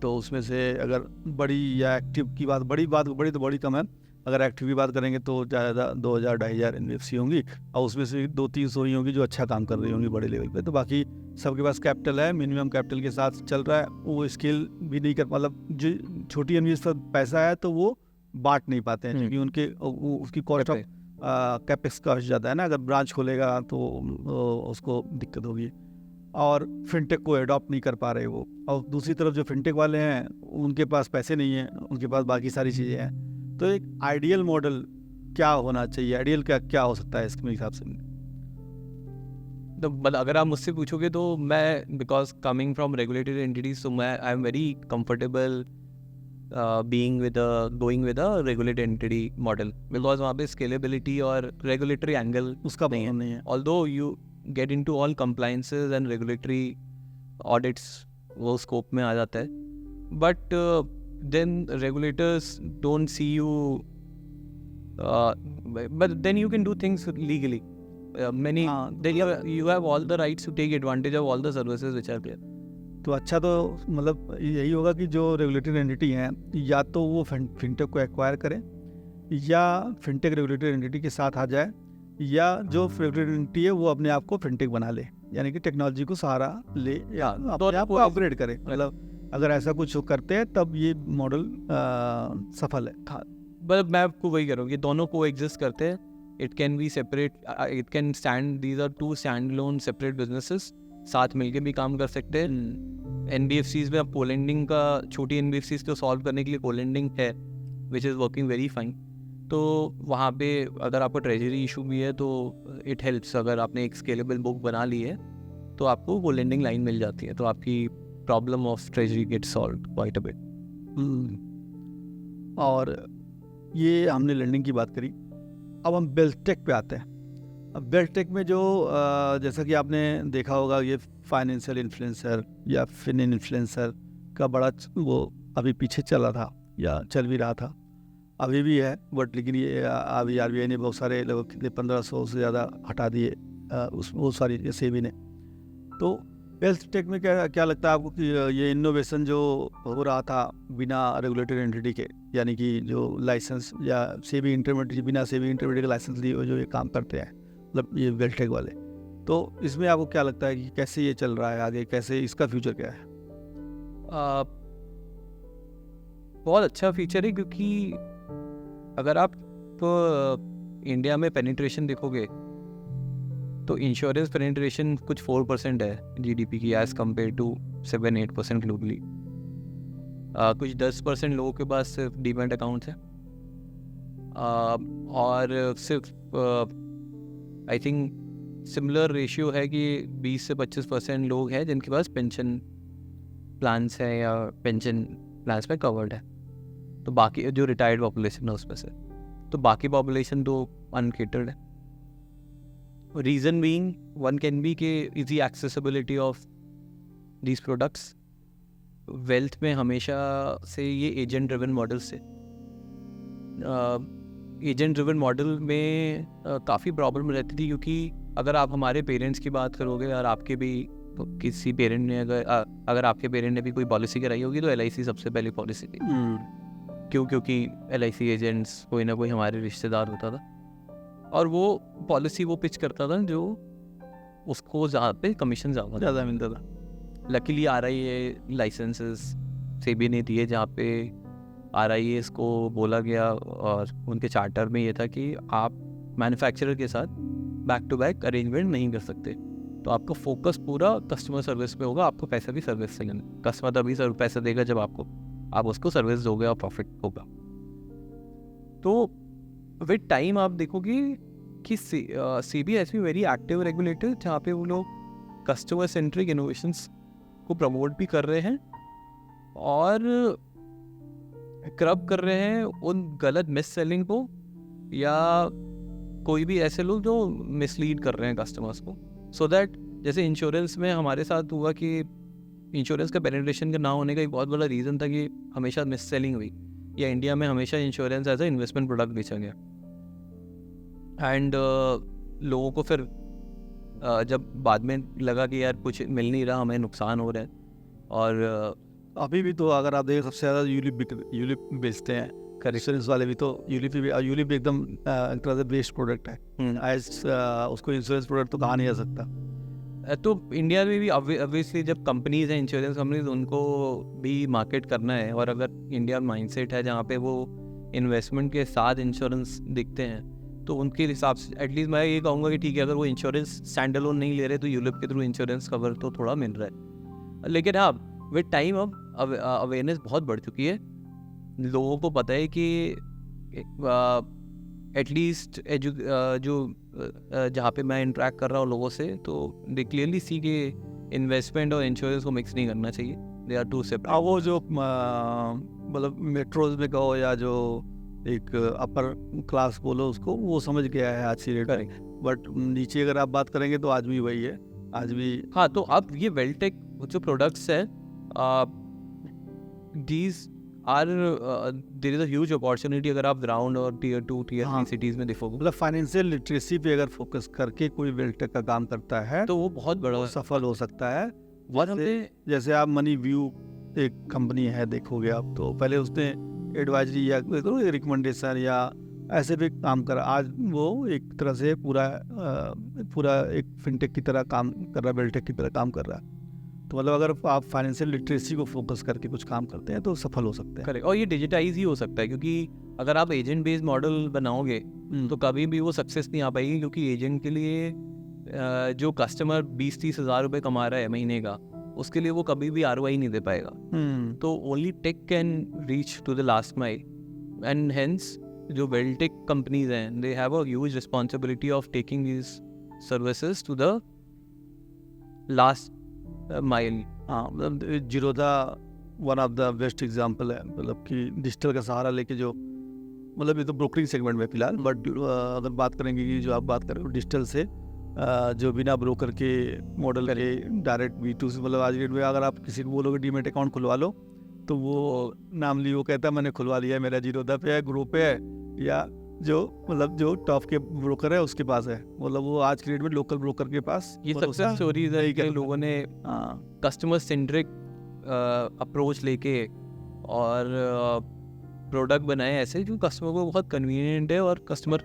तो उसमें से अगर बड़ी या एक्टिव की बड़ी तो बड़ी कम है, अगर एक्टिव की बात करेंगे तो ज़्यादा 2,000-2,500 NBFC होंगी, और उसमें से 200-300 ही होंगी जो अच्छा काम कर रही होंगी बड़े लेवल पे। तो बाकी सबके पास कैपिटल है, मिनिमम कैपिटल के साथ चल रहा है, वो स्केल भी नहीं कर, मतलब जो छोटी NBFC पर पैसा है तो वो बांट नहीं पाते हैं, क्योंकि उनके उसकी कॉस्ट ऑफ कैपेक्स कॉस्ट ज़्यादा है ना। अगर ब्रांच खोलेगा तो उसको दिक्कत होगी, और फिनटेक को अडॉप्ट नहीं कर पा रहे वो। और दूसरी तरफ जो फिनटेक वाले हैं उनके पास पैसे नहीं हैं, उनके पास बाकी सारी चीज़ें हैं। तो एक आइडियल मॉडल क्या होना चाहिए, आइडियल क्या हो सकता है इसके हिसाब से? तो अगर आप मुझसे पूछोगे तो मैं, because coming from regulated entities, तो मैं I am very comfortable going with a regulated entity model, because वहाँ पे स्केलेबिलिटी और रेगुलेटरी एंगल उसका नहीं है। Although you get into all compliances and regulatory audits, वो स्कोप में आ जाता है, but then regulators don't see you, but then you can do things legally. You have all the rights to take advantage of all the services which are there. तो अच्छा, तो मतलब यही होगा कि जो रेगुलेटेड एंटिटी हैं या तो वो फिनटेक को एक्वायर करें, या फिनटेक रेगुलेटेड एंटिटी के साथ आ जाए, या जो रेगुलेटेड एंटिटी है वो अपने आप को फिनटेक बना ले, यानी कि टेक्नोलॉजी को सहारा ले या अपने आप को अपग्रेड करे। मतलब अगर ऐसा कुछ करते हैं तब ये मॉडल सफल है। हाँ, बट मैं आपको वही कह रहा हूँ कि दोनों को एग्जिस्ट करते हैं। It can be separate, it can stand, these are two standalone separate businesses, साथ मिलके भी काम कर सकते हैं। NBFCs में अब कोलेंडिंग का, छोटी NBFCs को सॉल्व करने के लिए कोलेंडिंग है which is working very fine. तो वहाँ पे अगर आपको ट्रेजरी इशू भी है तो इट हेल्प्स। अगर आपने एक स्केलेबल बुक बना ली है तो आपको वो लेंडिंग लाइन मिल जाती है, तो आपकी problem of treasury get solve quite a bit. और ये हमने लैंडिंग की बात करी, अब हम वेल्थ टेक पे आते हैं। अब वेल्थ टेक में जो जैसा कि आपने देखा होगा, ये फाइनेंशियल इन्फ्लुएंसर या फिन इन्फ्लुएंसर का बड़ा वो अभी पीछे चला था या चल भी रहा था, अभी भी है, बट लेकिन ये अभी RBI ने बहुत सारे लोग 1500 से ज़्यादा हटा दिए उस वो सारी सेबी ने। तो वेल्थ टेक में क्या लगता है आपको कि ये इनोवेशन जो हो रहा था बिना रेगुलेटेड एंटिटी के, यानी कि जो लाइसेंस या सेबी इंटरमीडिएट, बिना सेबी इंटरमीडिएट का लाइसेंस लिए जो ये काम करते हैं, मतलब ये वेल्थ टेक वाले, तो इसमें आपको क्या लगता है कि कैसे ये चल रहा है आगे, कैसे इसका फ्यूचर क्या है? बहुत अच्छा फीचर है, क्योंकि अगर आप इंडिया में पेनिट्रेशन देखोगे तो इंश्योरेंस पेनिट्रेशन कुछ 4% है GDP की, एज कम्पेयर टू 7-8% ग्लोबली। कुछ 10% लोगों के पास सिर्फ डीमैट अकाउंट्स हैं, और सिर्फ आई थिंक सिमिलर रेशियो है कि 20 से 25% लोग हैं जिनके पास पेंशन प्लान्स हैं या पेंशन प्लान्स में कवर्ड है। तो बाकी जो रिटायर्ड पॉपुलेशन है उसमें से, तो बाकी पॉपुलेशन तो अनकेटर्ड है। Reason being one can be के easy accessibility of these products. Wealth में हमेशा से ये एजेंट ड्रिवन मॉडल से, एजेंट ड्रिवन मॉडल में काफ़ी प्रॉब्लम रहती थी, क्योंकि अगर आप हमारे पेरेंट्स की बात करोगे और आपके भी किसी पेरेंट ने अगर आपके पेरेंट ने भी कोई पॉलिसी कराई होगी तो LIC सबसे पहली पॉलिसी थी। क्यों? क्योंकि LIC एजेंट्स कोई ना कोई हमारे रिश्तेदार होता था, और वो पॉलिसी वो पिच करता था जो उसको जहाँ पे कमीशन ज़्यादा मिलता था। लकीली RIA लाइसेंसेस सेबी ने दिए, जहाँ पे RIAs को बोला गया और उनके चार्टर में ये था कि आप मैन्युफैक्चरर के साथ बैक टू बैक अरेंजमेंट नहीं कर सकते, तो आपका फोकस पूरा कस्टमर सर्विस पे होगा, आपको पैसा भी सर्विस से लेना। कस्टमर तभी पैसा देगा जब आप उसको सर्विस दोगे और प्रॉफिट होगा। तो विद टाइम आप देखोगे कि SEBI has been very active regulator, जहाँ पे वो लोग कस्टमर सेंट्रिक इनोवेशंस को प्रमोट भी कर रहे हैं और क्रब कर रहे हैं उन गलत मिस सेलिंग को, या कोई भी ऐसे लोग जो मिसलीड कर रहे हैं कस्टमर्स को। सो दैट जैसे इंश्योरेंस में हमारे साथ हुआ कि इंश्योरेंस का पेनिट्रेशन का ना होने का एक बहुत बड़ा रीज़न था कि हमेशा मिस सेलिंग हुई, या इंडिया में हमेशा insurance as a investment product बेचा गया। एंड लोगों को फिर जब बाद में लगा कि यार कुछ मिल नहीं रहा, हमें नुकसान हो रहा है। और अभी भी तो अगर आप देखें सबसे ज़्यादा यूलिप बेचते हैं इंश्योरेंस वाले भी, तो यूलिप भी एकदम एक तरह से बेस्ट प्रोडक्ट है। एज उसको इंश्योरेंस प्रोडक्ट तो कहा नहीं जा सकता। तो इंडिया में भी ऑब्वियसली जब कंपनीज हैं, इंश्योरेंस कंपनीज, उनको भी मार्केट करना है, और अगर इंडिया माइंडसेट है जहाँ पे वो इन्वेस्टमेंट के साथ इंश्योरेंस दिखते हैं, तो उनके हिसाब से एटलीस्ट मैं ये कहूँगा कि ठीक है, अगर वो इंश्योरेंस स्टैंड अलोन नहीं ले रहे तो यूलिप के थ्रू इंश्योरेंस कवर तो थोड़ा मिल रहा है। लेकिन हाँ, विद टाइम अब अवेयरनेस बहुत बढ़ चुकी है, लोगों को पता है कि एटलीस्ट जो जहाँ पे मैं इंटरेक्ट कर रहा हूँ लोगों से, तो दे क्लियरली सी कि इन्वेस्टमेंट और इंश्योरेंस को मिक्स नहीं करना चाहिए, दे आर टू सेपरेट। वो जो मतलब मेट्रोज में कहो या जो एक अपर क्लास बोलो उसको, वो समझ गया है आज की डेट में, बट नीचे अगर आप बात करेंगे तो आज भी वही है, आज भी। हाँ, तो अब ये वेल्टेक जो प्रोडक्ट्स है, these are there is a huge opportunity अगर आप ग्राउंड और टियर 2 टियर 3 सिटीज में देखोगे। मतलब फाइनेंशियल लिटरेसी पे अगर फोकस करके कोई वेल्टेक का काम करता है तो वो बहुत बड़ा सफल हो सकता है। जैसे आप मनी व्यू एक कंपनी है, देखोगे आप, तो पहले उसने एडवाइजरी या रिकमेंडेशन या ऐसे भी काम करा, आज वो एक तरह से पूरा एक फिनटेक की तरह काम कर रहा है, वेल्टेक की तरह काम कर रहा है। तो मतलब अगर आप फाइनेंशियल लिटरेसी को फोकस करके कुछ काम करते हैं तो सफल हो सकते हैं। करेक्ट, और ये डिजिटाइज ही हो सकता है, क्योंकि अगर आप एजेंट बेस्ड मॉडल बनाओगे तो कभी भी वो सक्सेस नहीं आ पाएगी, क्योंकि एजेंट के लिए जो कस्टमर 20-30 हज़ार रुपये कमा रहा है महीने का, उसके लिए वो कभी भी ROI नहीं दे पाएगा. तो only tech can reach to the last mile, and hence जो वेल टेक कंपनीज हैं, they have a huge responsibility of taking these services to the last mile. हाँ, मतलब Zerodha one of the best example है, मतलब कि digital का सहारा लेके जो, मतलब ये तो ब्रोकरिंग सेगमेंट में फिलहाल, बट अगर बात करेंगे कि जो आप बात कर रहे हो डिजिटल से, जो बिना ब्रोकर के मॉडल के डायरेक्ट B2C, मतलब आज की डेट में अगर आप किसी को बोलोगे डीमेट अकाउंट खुलवा लो, तो वो नाम ली वो कहता है मैंने खुलवा लिया है, मेरा जीरोधा पे है, ग्रुप पे है, या जो मतलब जो टॉप के ब्रोकर है उसके पास है, मतलब वो आज की डेट में लोकल ब्रोकर के पास. ये सक्सेस स्टोरीज है कि लोगों ने कस्टमर सेंट्रिक अप्रोच लेके और प्रोडक्ट बनाए ऐसे जो कस्टमर को बहुत कन्वीनियंट है और कस्टमर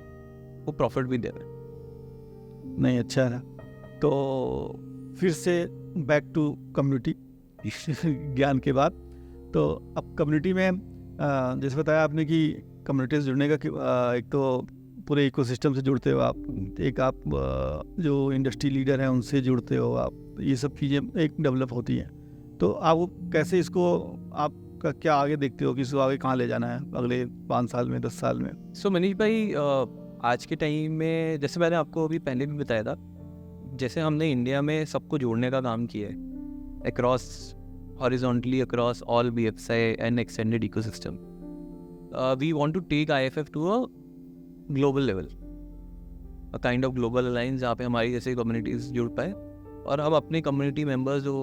को प्रॉफिट भी दे रहे हैं. नहीं, अच्छा है. तो फिर से बैक टू कम्युनिटी ज्ञान के बाद, तो अब कम्युनिटी में जैसे बताया आपने कि कम्युनिटी से जुड़ने का एक तो पूरे इकोसिस्टम से जुड़ते हो आप, एक आप जो इंडस्ट्री लीडर हैं उनसे जुड़ते हो आप, ये सब चीज़ें एक डेवलप होती हैं. तो आप कैसे इसको, आपका क्या आगे देखते हो कि इसको आगे कहाँ ले जाना है अगले 5 साल में, 10 साल में? सो मनीष भाई, आज के टाइम में जैसे मैंने आपको अभी पहले भी बताया था, जैसे हमने इंडिया में सबको जोड़ने का काम किया है across horizontally across all BFSI and extended ecosystem. We want to take IFF to a global level, a kind of global alliance जहाँ पे हमारी जैसे कम्युनिटीज़ जुड़ पाए, और हम अपने कम्युनिटी मेंबर्स जो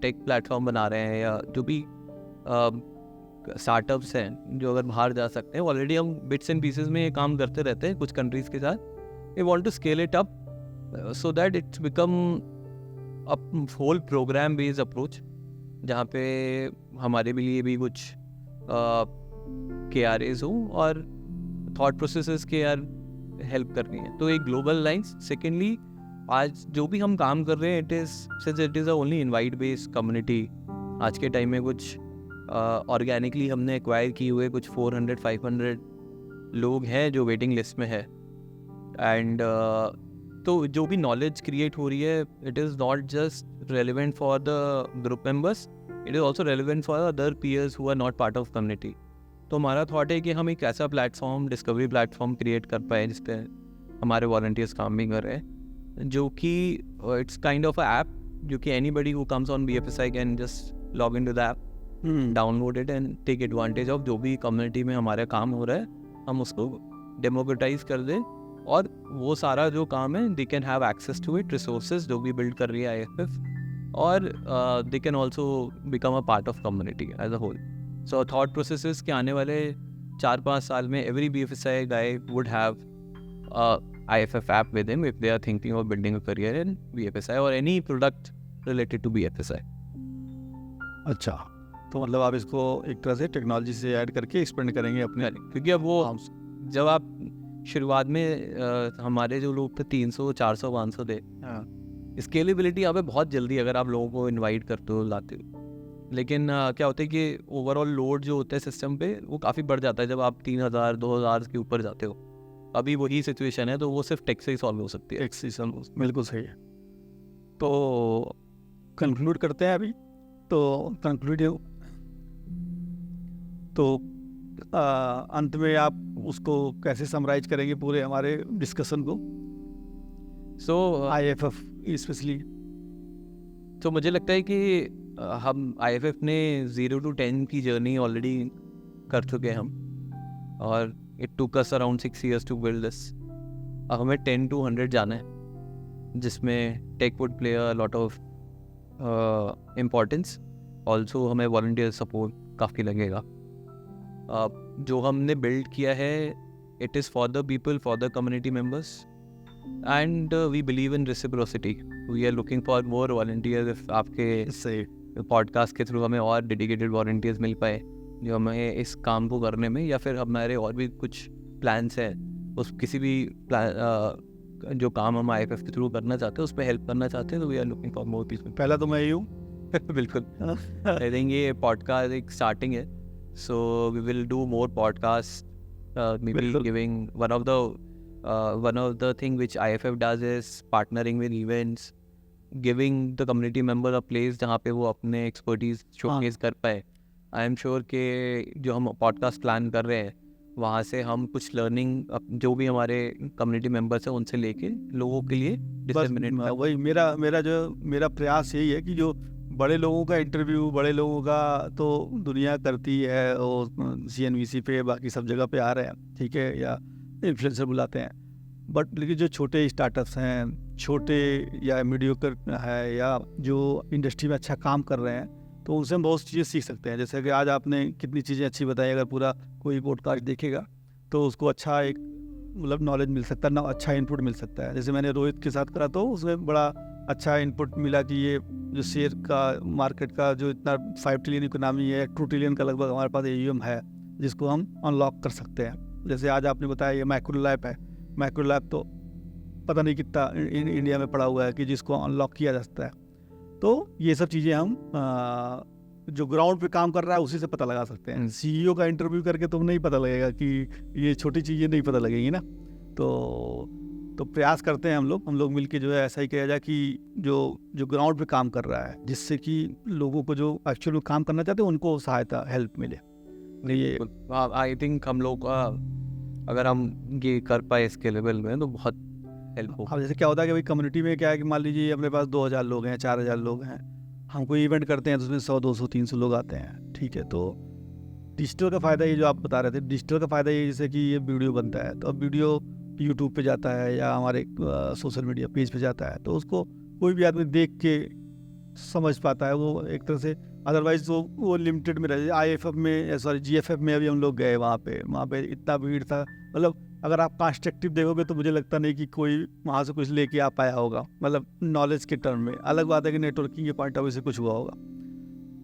टेक प्लेटफॉर्म बना रहे हैं या जो भी स्टार्टअप्स हैं जो अगर बाहर जा सकते हैं, ऑलरेडी हम बिट्स एंड पीसेस में ये काम करते रहते हैं कुछ कंट्रीज़ के साथ. We want to scale it up so that it's become a whole program based approach, जहाँ पे हमारे लिए भी कुछ KRAs हों और थॉट प्रोसेसेस के यार हेल्प करनी है. तो एक ग्लोबल लाइन्स. सेकेंडली, आज जो भी हम काम कर रहे हैं, it is a only invite based community. आज के टाइम में कुछ ऑर्गेनिकली हमने एक्वायर किए हुए कुछ 400-500 लोग हैं जो वेटिंग लिस्ट में है. एंड तो जो भी नॉलेज क्रिएट हो रही है, it is not just relevant for the group members, it is also relevant for other peers who are not part of community. तो हमारा थॉट है कि हम एक ऐसा प्लेटफॉर्म, डिस्कवरी प्लेटफॉर्म क्रिएट कर पाए जिस पे हमारे वॉलंटियर्स काम भी कर रहे हैं, जो कि it's kind of a app जो कि anybody who comes on BFSI can just log in to the app, download it and take advantage of जो भी कम्युनिटी में हमारा काम हो रहा है, हम उसको डेमोक्रेटाइज कर दें, और वो सारा जो काम है they can have access to it, resources जो भी बिल्ड कर रही है IFF, और they can also become a part of community as a whole. So thought processes के आने वाले 4-5 साल में every BFSI guy would have IFF app with him if they are thinking of building a career in BFSI or any product related to BFSI. अच्छा, तो मतलब आप इसको एक तरह से टेक्नोलॉजी से ऐड करके एक्सपेंड करेंगे अपने, क्योंकि अब वो जब आप शुरुआत में हमारे जो लोग थे 300, 400, 500 थे, स्केलेबिलिटी यहाँ पे बहुत जल्दी अगर आप लोगों को इनवाइट करते हो, लाते हो. लेकिन क्या होता है कि ओवरऑल लोड जो होता है सिस्टम पे वो काफ़ी बढ़ जाता है जब आप 3000, 2000 के ऊपर जाते हो. अभी वही सिचुएशन है, तो वो सिर्फ टेक से ही सॉल्व हो सकती है. टेक से सॉल्व, बिल्कुल सही है. तो कंक्लूड करते हैं अभी. तो कंक्लूड तो अंत में आप उसको कैसे समराइज करेंगे पूरे हमारे डिस्कशन को? सो IFF स्पेशली. तो मुझे लगता है कि हम IFF ने 0 to 10 की जर्नी ऑलरेडी कर चुके हैं हम, और it took us around 6 years to build this. अब हमें 10 to 100 जाना है, जिसमें tech would play a lot of importance. Also हमें वॉलंटियर सपोर्ट काफ़ी लगेगा. जो हमने बिल्ड किया है, it is for the people, for the community members, and we believe in reciprocity. We are looking for more volunteers. If आपके podcast के through हमें और डेडिकेटेड वॉलंटियर्स मिल पाए जो हमें इस काम को करने में, या फिर हमारे और भी कुछ प्लान्स हैं, उस किसी भी जो काम हम IFF के थ्रू करना चाहते हैं उस पर हेल्प करना चाहते हैं, तो we are looking for more people. पहला तो मैं ही हूँ. बिल्कुल. आई थिंक ये पॉडकास्ट एक स्टार्टिंग है, so we will do more podcast, maybe giving one of the one of the thing which IFF does is partnering with events, giving the community member a place जहाँ पे वो अपने expertise showcase कर पाए. I am sure कि जो हम podcast plan कर रहे हैं वहाँ से हम कुछ learning जो भी हमारे community members हैं उनसे लेके लोगों के लिए disseminate कर. वही मेरा प्रयास यही है कि जो बड़े लोगों का इंटरव्यू, बड़े लोगों का तो दुनिया करती है, वो CNBC पे बाकी सब जगह पे आ रहे हैं, ठीक है, या इन्फ्लुएंसर बुलाते हैं, बट लेकिन जो छोटे स्टार्टअप्स हैं, छोटे या मीडियोकर है, या जो इंडस्ट्री में अच्छा काम कर रहे हैं, तो उनसे हम बहुत चीज़ें सीख सकते हैं. जैसे कि आज आपने कितनी चीज़ें अच्छी बताई, अगर पूरा कोई पॉडकास्ट देखेगा तो उसको अच्छा एक मतलब नॉलेज मिल सकता है ना, अच्छा इनपुट मिल सकता है. जैसे मैंने रोहित के साथ करा तो उसमें बड़ा अच्छा इनपुट मिला कि ये जो शेयर का मार्केट का जो इतना 5 ट्रिलियन इकोनॉमी है, 2 ट्रिलियन का लगभग हमारे पास AUM है जिसको हम अनलॉक कर सकते हैं. जैसे आज आपने बताया ये माइक्रोलैब है, माइक्रोलैब तो पता नहीं कितना इंडिया में पड़ा हुआ है कि जिसको अनलॉक किया जा सकता है. तो ये सब चीज़ें हम जो ग्राउंड पे काम कर रहा है उसी से पता लगा सकते हैं. CEO का इंटरव्यू करके तो नहीं पता लगेगा कि ये छोटी चीज़ें नहीं पता लगेंगी ना. तो प्रयास करते हैं हम लोग मिलके जो है ऐसा ही किया जाए कि जो ग्राउंड पे काम कर रहा है, जिससे कि लोगों को जो एक्चुअल में काम करना चाहते हैं उनको सहायता हेल्प मिले. ये आई थिंक हम लोग अगर हम ये कर पाए इसके लेवल में तो बहुत हेल्प हो. अब जैसे क्या होता है कि भाई कम्युनिटी में क्या है कि मान लीजिए अपने पास 2000 लोग हैं, 4000 लोग हैं, हम कोई इवेंट करते हैं तो उसमें 100, 200, 300 लोग आते हैं, ठीक है. तो डिजिटल का फ़ायदा ये जो आप बता रहे थे, डिजिटल का फ़ायदा ये जैसे कि ये वीडियो बनता है, तो अब वीडियो यूट्यूब पे जाता है या हमारे सोशल मीडिया पेज पे जाता है, तो उसको कोई भी आदमी देख के समझ पाता है वो एक तरह से. अदरवाइज तो वो लिमिटेड में रहे. IFF में GFF में अभी हम लोग गए, वहाँ पे इतना भीड़ था, मतलब अगर आप कंस्ट्रक्टिव देखोगे तो मुझे लगता नहीं कि कोई वहाँ से कुछ लेके आ पाया होगा, मतलब नॉलेज के टर्म में. अलग बात है कि नेटवर्किंग के पॉइंट ऑफ व्यू से कुछ हुआ होगा,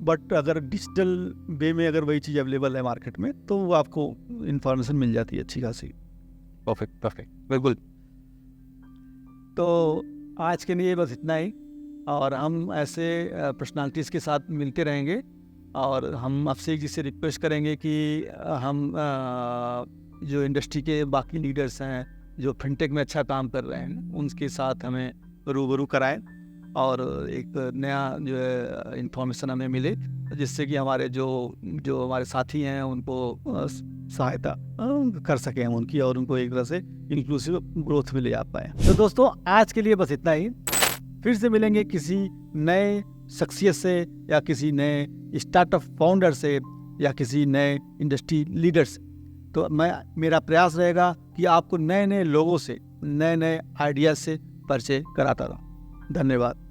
बट अगर डिजिटल वे में अगर वही चीज़ अवेलेबल है मार्केट में तो वो आपको इन्फॉर्मेशन मिल जाती है अच्छी खासी. परफेक्ट बिल्कुल. तो आज के लिए बस इतना ही, और हम ऐसे पर्सनालिटीज़ के साथ मिलते रहेंगे, और हम आपसे एक चीज़ से रिक्वेस्ट करेंगे कि हम जो इंडस्ट्री के बाकी लीडर्स हैं जो फिनटेक में अच्छा काम कर रहे हैं उनके साथ हमें रूबरू कराएं, और एक नया जो है इन्फॉर्मेशन हमें मिले, जिससे कि हमारे जो हमारे साथी हैं उनको सहायता कर सकें हम उनकी, और उनको एक तरह से इंक्लूसिव ग्रोथ में ले जा पाएँ. तो दोस्तों आज के लिए बस इतना ही. फिर से मिलेंगे किसी नए शख्सियत से, या किसी नए स्टार्टअप फाउंडर से, या किसी नए इंडस्ट्री लीडर से. तो मेरा प्रयास रहेगा कि आपको नए लोगों से, नए आइडियाज़ से परिचय कराता रहूं. धन्यवाद.